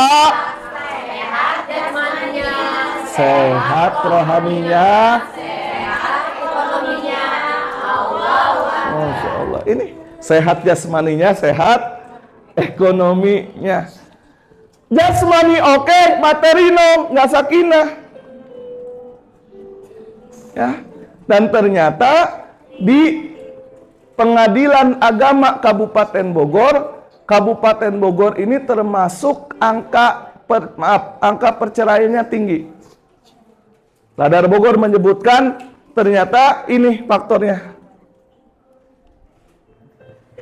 Sehat jasmaninya. Sehat rohaninya. Sehat ekonominya. Masya Allah. Ini sehat jasmaninya, sehat ekonominya. Jasmani oke, materi no, nggak sakinah. Ya. Dan ternyata di Pengadilan Agama Kabupaten Bogor ini termasuk angka perceraiannya tinggi. Radar Bogor menyebutkan ternyata ini faktornya.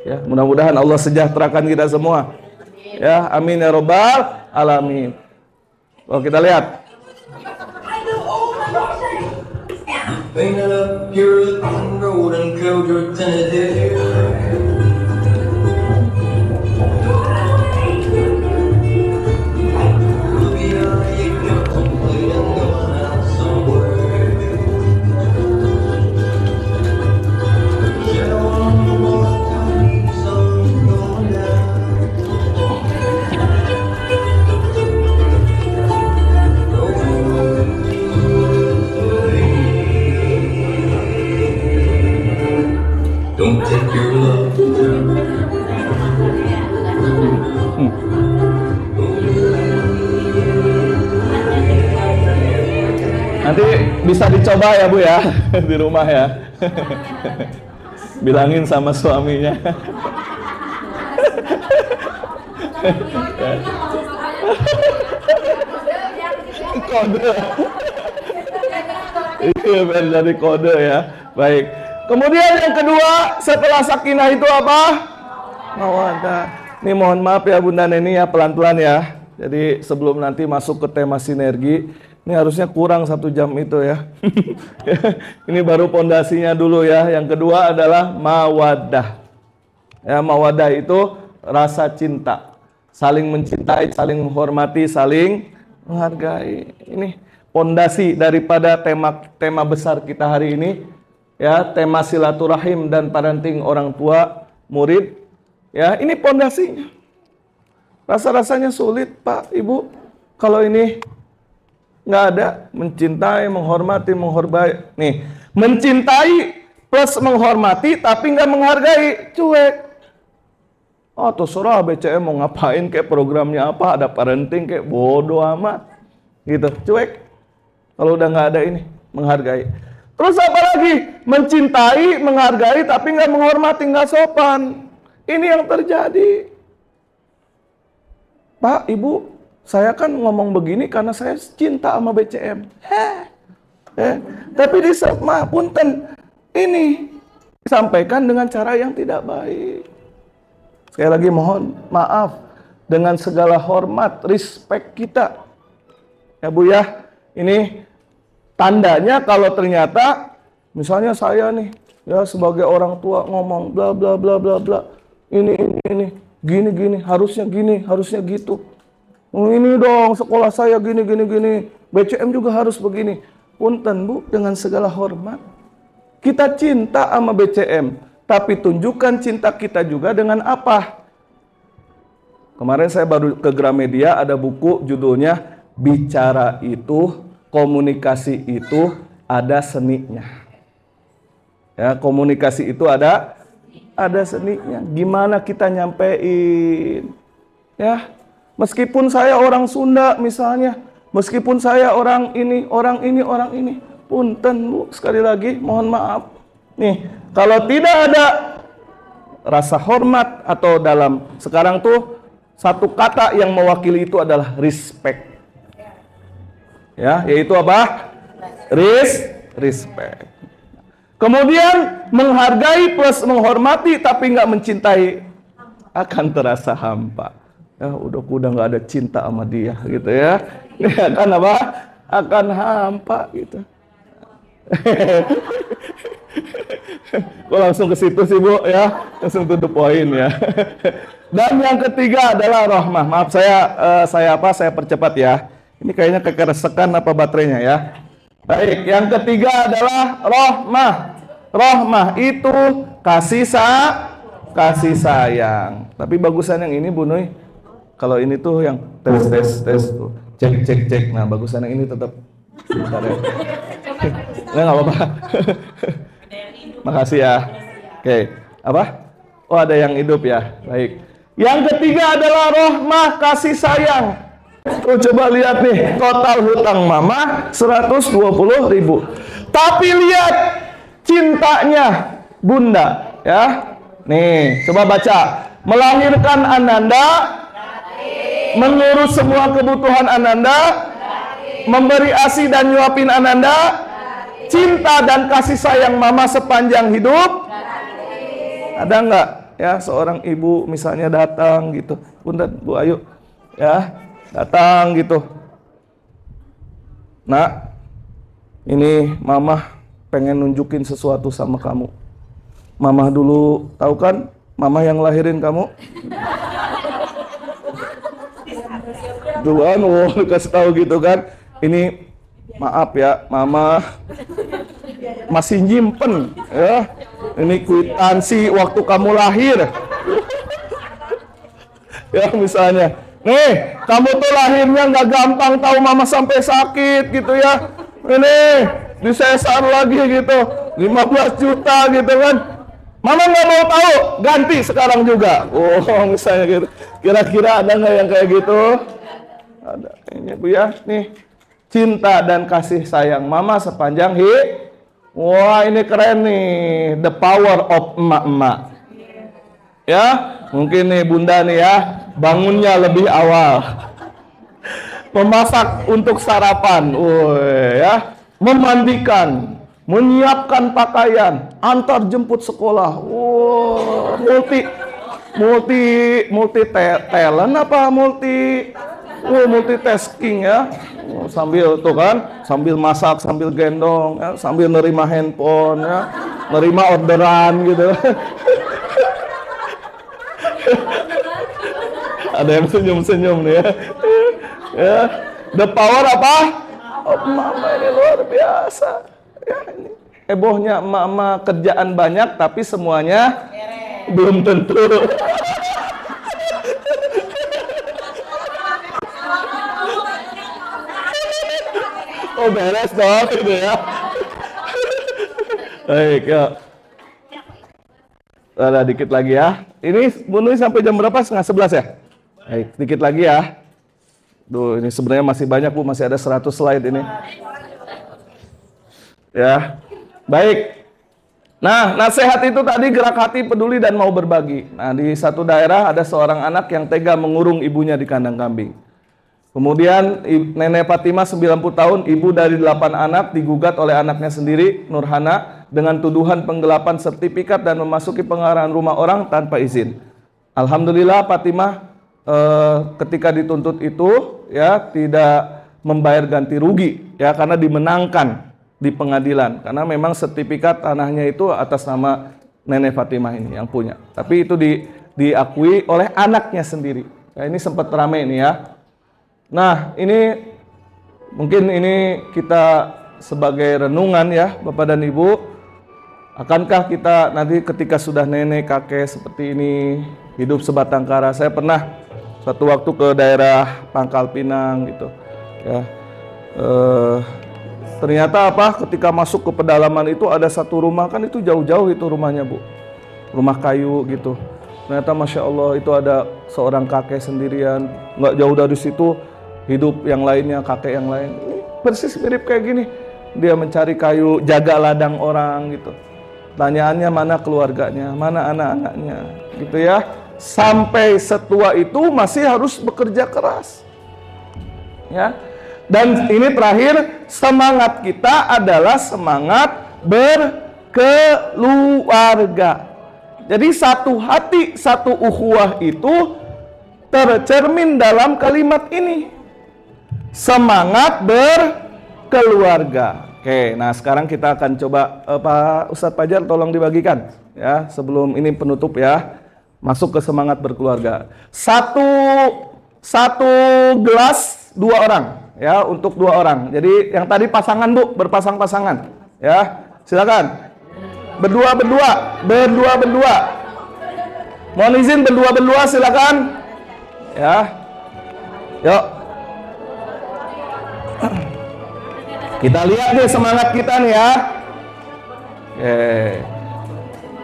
Ya, mudah-mudahan Allah sejahterakan kita semua. Ya, amin ya robbal alamin. Oh, kita lihat. Painted up your road and killed your tentative. Don't take your love. Nanti bisa dicoba ya Bu ya di rumah ya. Bilangin sama suaminya. Kode. Iya, biar jadi kode ya. Baik. Kemudian yang kedua setelah sakinah itu apa? Mawaddah. Ini mohon maaf ya Bunda Neni ya, pelan-pelan ya. Jadi sebelum nanti masuk ke tema sinergi, ini harusnya kurang 1 jam itu ya. Ini baru pondasinya dulu ya. Yang kedua adalah mawaddah. Ya, mawaddah itu rasa cinta, saling mencintai, saling menghormati, saling menghargai. Ini pondasi daripada tema besar kita hari ini. Ya, tema silaturahim dan parenting orang tua murid. Ya, ini pondasinya. Rasa-rasanya sulit, Pak, Ibu, kalau ini nggak ada mencintai, menghormati, menghargai. Nih, mencintai plus menghormati tapi nggak menghargai, cuek. Oh, terserah BCM mau ngapain, kayak programnya apa, ada parenting, kayak bodoh amat, gitu, cuek. Kalau udah nggak ada ini, menghargai. Terus apa lagi? Mencintai, menghargai, tapi nggak menghormati, nggak sopan. Ini yang terjadi. Pak, Ibu, saya kan ngomong begini karena saya cinta sama BCM. Tapi punten, ini disampaikan dengan cara yang tidak baik. Sekali lagi mohon maaf dengan segala hormat, respect kita. Ya Bu ya, ini tandanya kalau ternyata misalnya saya nih ya sebagai orang tua ngomong bla bla bla bla bla, ini gini harusnya gitu. Ini dong sekolah saya gini, BCM juga harus begini. Punten Bu, dengan segala hormat, kita cinta sama BCM, tapi tunjukkan cinta kita juga dengan apa? Kemarin saya baru ke Gramedia, ada buku judulnya Bicara Itu, Komunikasi Itu Ada Seninya. Ya, komunikasi itu ada seninya. Gimana kita nyampein? Ya, meskipun saya orang Sunda misalnya, meskipun saya orang ini, punten Bu, sekali lagi mohon maaf. Nih, kalau tidak ada rasa hormat atau dalam sekarang tuh satu kata yang mewakili itu adalah respect. Ya, yaitu apa? Respect. Kemudian menghargai plus menghormati tapi nggak mencintai akan terasa hampa. Ya, udah nggak ada cinta sama dia gitu ya. Ya kan apa? Akan hampa gitu. Kok langsung ke situ sih Bu ya? Langsung to the point ya. Dan yang ketiga adalah rahmah. Maaf saya percepat ya. Ini kayaknya kekeresekan apa baterainya ya. Baik, yang ketiga adalah rahmah. Rahmah itu kasih sayang. Tapi bagusan yang ini Bu Nuy. Kalau ini tuh yang tes tuh. Cek. Nah, bagusan yang ini tetap. Bentar ya. Nggak apa-apa. Makasih ya. Oke, apa? Oh, ada yang hidup ya. Baik. Yang ketiga adalah rahmah, kasih sayang. Oh, coba lihat nih, total hutang mama 120.000. Tapi lihat cintanya Bunda, ya. Nih, coba baca. Melahirkan Ananda, mengurus semua kebutuhan Ananda, memberi ASI dan nyuapin Ananda, cinta dan kasih sayang mama sepanjang hidup. Ada nggak ya seorang ibu misalnya datang gitu, Punten Bu Ayu, ya datang gitu, Nak, ini Mama pengen nunjukin sesuatu sama kamu. Mama dulu, tahu kan? Mama yang lahirin kamu. Tuh kan, kasih tahu gitu kan. Ini maaf ya, Mama masih nyimpen ya. Ini kwitansi waktu kamu lahir. Ya misalnya, nih kamu tuh lahirnya nggak gampang, tahu Mama sampai sakit gitu ya. Ini disesar lagi gitu, 15 juta gitu kan. Mama nggak mau tahu, ganti sekarang juga. Oh misalnya gitu. Kira-kira ada nggak yang kayak gitu? Ada. Ini Bu ya, nih cinta dan kasih sayang Mama sepanjang hidup. Wah ini keren nih, the power of emak-emak. Ya, mungkin nih Bunda nih ya, bangunnya lebih awal. Memasak untuk sarapan, ya, memandikan, menyiapkan pakaian, antar jemput sekolah. Multi talent apa multitasking ya. Sambil tuh kan, sambil masak, sambil gendong, ya, sambil nerima handphone, ya, nerima orderan gitu. Ada yang senyum-senyum nih ya. Ya, the power apa? Oh, Mama ini luar biasa. Ya, ini hebohnya Mama kerjaan banyak tapi semuanya belum tentu. Oh beres dong gitu ya. Baik ya. Ada dikit lagi ya. Ini bunuh sampai jam berapa? Setengah 11 ya? Baik, dikit lagi ya. Duh, ini sebenarnya masih banyak Bu, masih ada 100 slide ini. Ya. Baik. Nah, nasihat itu tadi gerak hati, peduli dan mau berbagi. Nah, di satu daerah ada seorang anak yang tega mengurung ibunya di kandang kambing. Kemudian Nenek Fatimah 90 tahun, ibu dari 8 anak, digugat oleh anaknya sendiri, Nurhana, dengan tuduhan penggelapan sertifikat dan memasuki pengarahan rumah orang tanpa izin. Alhamdulillah Fatimah ketika dituntut itu ya tidak membayar ganti rugi ya karena dimenangkan di pengadilan karena memang sertifikat tanahnya itu atas nama Nenek Fatimah ini yang punya. Tapi itu diakui oleh anaknya sendiri. Ya, ini sempat ramai nih ya. Nah, ini mungkin ini kita sebagai renungan ya, Bapak dan Ibu. Akankah kita nanti ketika sudah nenek kakek seperti ini hidup sebatang kara? Saya pernah suatu waktu ke daerah Pangkal Pinang gitu. Ya. Ternyata apa? Ketika masuk ke pedalaman itu ada satu rumah, kan itu jauh-jauh itu rumahnya Bu. Rumah kayu gitu. Ternyata Masya Allah itu ada seorang kakek sendirian. Nggak jauh dari situ hidup yang lainnya, kakek yang lain. Ini persis mirip kayak gini. Dia mencari kayu, jaga ladang orang gitu. Tanyaannya mana keluarganya, mana anak-anaknya gitu ya. Sampai setua itu masih harus bekerja keras. Ya. Dan ini terakhir, semangat kita adalah semangat berkeluarga. Jadi satu hati, satu ukhuwah itu tercermin dalam kalimat ini. Semangat berkeluarga. Oke, nah sekarang kita akan coba Pak Ustadz Fajar tolong dibagikan ya sebelum ini penutup ya. Masuk ke semangat berkeluarga. Satu gelas 2 orang ya untuk 2 orang. Jadi yang tadi pasangan Bu, berpasang-pasangan ya. Silakan. Berdua. Mohon izin berdua silakan. Ya. Yuk. Kita lihat nih semangat kita nih ya. Oke.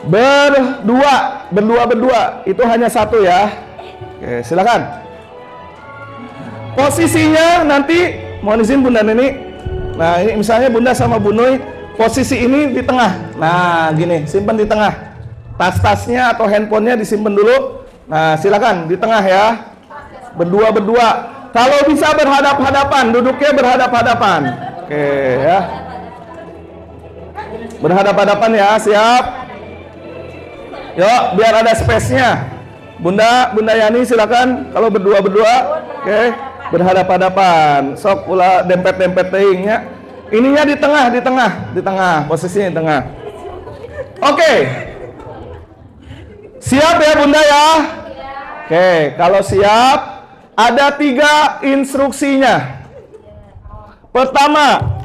Berdua. Itu hanya 1 ya. Oke, silakan. Posisinya nanti mohon izin Bunda Neni. Nah, ini misalnya Bunda sama Bu Nuy, posisi ini di tengah. Nah, gini, simpan di tengah. Tas-tasnya atau handphonenya disimpan dulu. Nah, silakan di tengah ya. Berdua. Kalau bisa berhadap-hadapan, duduknya berhadap-hadapan. Oke ya. Berhadap-hadapan ya, siap. Yuk, biar ada space-nya. Bunda Yani silakan kalau berdua. Oke. Berhadapan-hadapan. Sok ulah dempet-dempet teuing nya. Ininya di tengah, posisinya di tengah. Oke. Siap ya Bunda ya? Oke, kalau siap, ada 3 instruksinya. Pertama,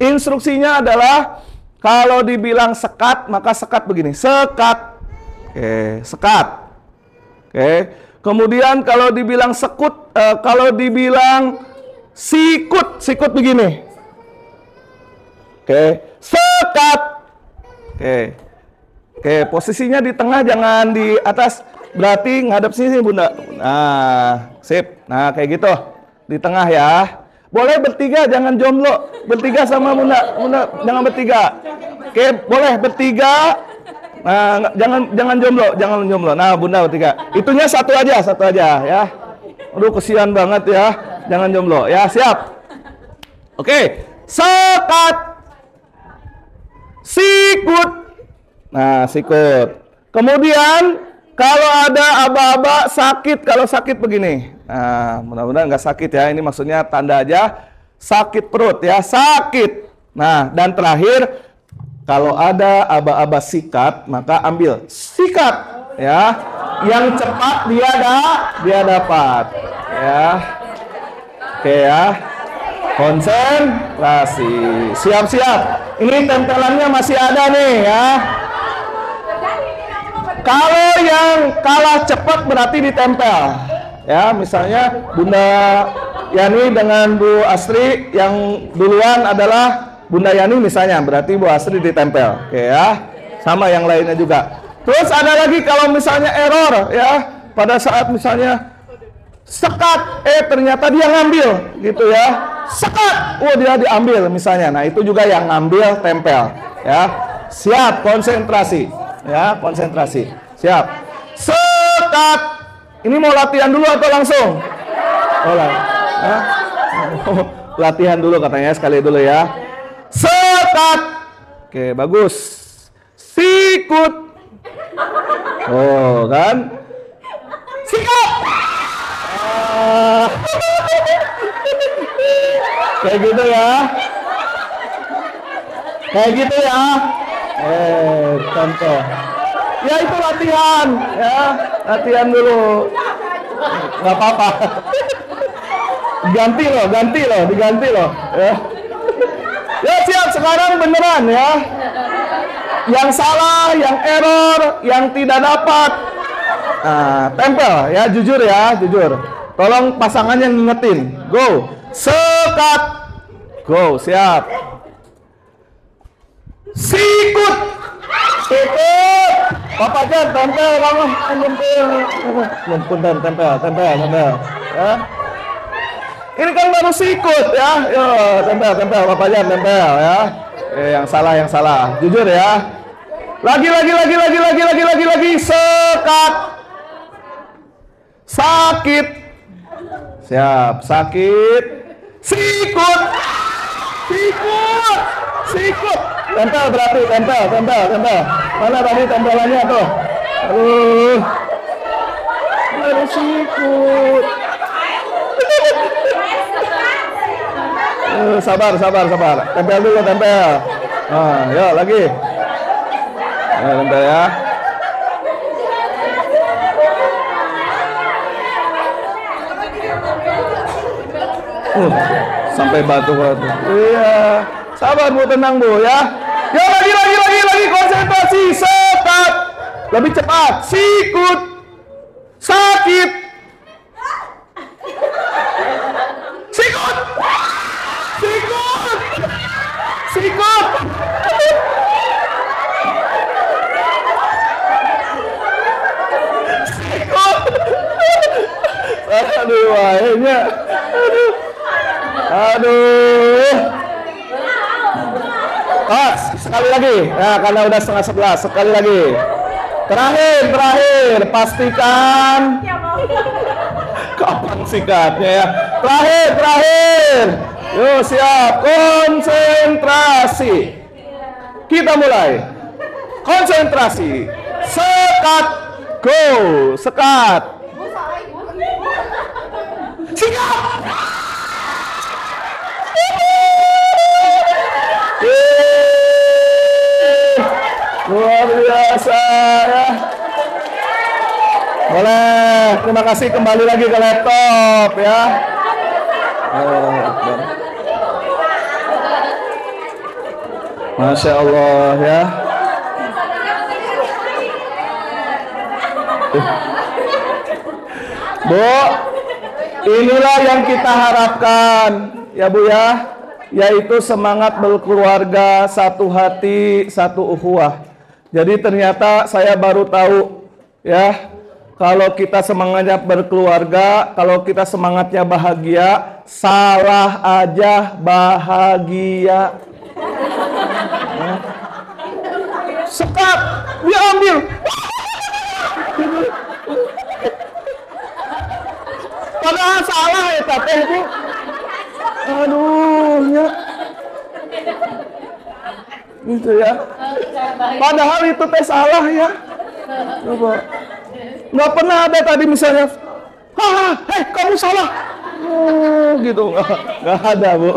instruksinya adalah kalau dibilang sekat, maka sekat begini, sekat. Oke, sekat. Oke. Kemudian kalau dibilang sekut, kalau dibilang sikut begini. Oke, sekat. Oke, posisinya di tengah, jangan di atas. Berarti ngadep sini Bunda. Nah, sip. Nah, kayak gitu. Di tengah ya. Boleh bertiga, jangan jomblo. Bertiga sama Bunda. Bunda jangan bertiga. Oke, boleh bertiga. Nah, jangan jomblo. Nah, Bunda bertiga. Itunya satu aja ya. Aduh, kesian banget ya. Jangan jomblo. Ya, siap. Oke. Sekat. Sikut. Nah, sikut. Kemudian kalau ada aba-aba sakit, kalau sakit begini. Nah, mudah-mudahan nggak sakit ya. Ini maksudnya tanda aja sakit perut ya, sakit. Nah, dan terakhir kalau ada aba-aba sikat, maka ambil sikat ya. Yang cepat dia dapat ya. Oke ya. Konsentrasi. Siap-siap. Ini tempelannya masih ada nih ya. Kalau yang kalah cepat berarti ditempel. Ya, misalnya Bunda Yani dengan Bu Astri, yang duluan adalah Bunda Yani misalnya, berarti Bu Astri ditempel. Oke ya. Sama yang lainnya juga. Terus ada lagi kalau misalnya error ya, pada saat misalnya sekat, ternyata dia ngambil gitu ya. Sekat, dia diambil misalnya. Nah, itu juga yang ngambil tempel ya. Siap, konsentrasi. Ya, konsentrasi. Siap. Sekat. Ini mau latihan dulu atau langsung? Latihan dulu katanya, sekali dulu ya. Sekat. Oke, bagus. Sikut. Oh, kan? Sikut. Kayak gitu ya. Kayak gitu ya. Contoh. Ya itu latihan, ya latihan dulu. Nggak apa-apa. Diganti loh. Ya. Ya siap, sekarang beneran ya. Yang salah, yang error, yang tidak dapat. Nah, tempel ya, jujur. Tolong pasangannya ngingetin. Go. Sekat. Go, siap. Sikut. Papa Jan, tempel kamu. Tempel. Ya. Ini kan baru sikut ya. Yo, tempel Papa Jan, tempel ya. Yang salah. Jujur ya. Lagi. Sekat. Sakit. Siap, sakit. Sikut. Tempel berarti, tempel. Mana tadi tempelannya tuh? Aduh, sikut. Sabar. Tempel dulu. Nah, yuk lagi. Tempel ya. Sampai batuk. Iya. Sabar Bu, tenang Bu ya. Ya lagi konsentrasi. Sekat. Lebih cepat. Sikut. Sakit. Sikut. Aduh, wahnya. Aduh. Sekali lagi. Nah, karena udah 10:30. Sekali lagi. Terakhir. Pastikan. Kapan sikatnya ya? Terakhir. Yuk, siap. Konsentrasi. Kita mulai. Konsentrasi. Sekat. Go. Sekat. Sikap! Luar biasa ya. Boleh, terima kasih, kembali lagi ke laptop ya. Masya Allah ya. Bu, inilah yang kita harapkan ya Bu ya, yaitu semangat berkeluarga, satu hati, satu ukhuwah. Jadi ternyata saya baru tahu ya, kalau kita semangatnya berkeluarga, kalau kita semangatnya bahagia, salah aja bahagia. Sekap, diambil. Padahal salah ya teh Bu. Aduh ya. Gitu ya. Padahal itu teh salah ya. Coba. Nggak pernah ada tadi misalnya, hei kamu salah. Oh gitu, nggak ada Bu.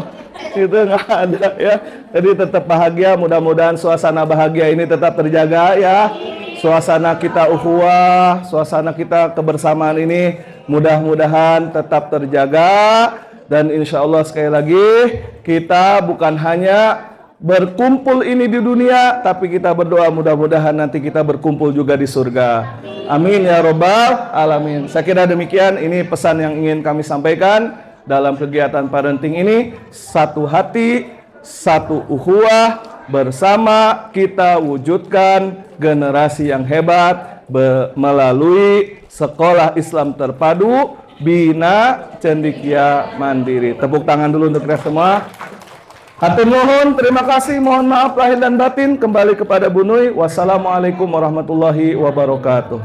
Itu nggak ada ya. Jadi tetap bahagia, mudah-mudahan suasana bahagia ini tetap terjaga ya. Suasana kita ukhuwah, suasana kita kebersamaan ini mudah-mudahan tetap terjaga. Dan insya Allah sekali lagi kita bukan hanya berkumpul ini di dunia, tapi kita berdoa mudah-mudahan nanti kita berkumpul juga di surga. Amin ya robbal alamin. Saya kira demikian, ini pesan yang ingin kami sampaikan dalam kegiatan parenting ini. Satu hati, satu ukhuwah, bersama kita wujudkan generasi yang hebat melalui sekolah Islam terpadu Bina Cendekia Mandiri. Tepuk tangan dulu untuk kita semua. Hatur nuhun, terima kasih, mohon maaf lahir dan batin. Kembali kepada Bu Nui. Wassalamualaikum warahmatullahi wabarakatuh.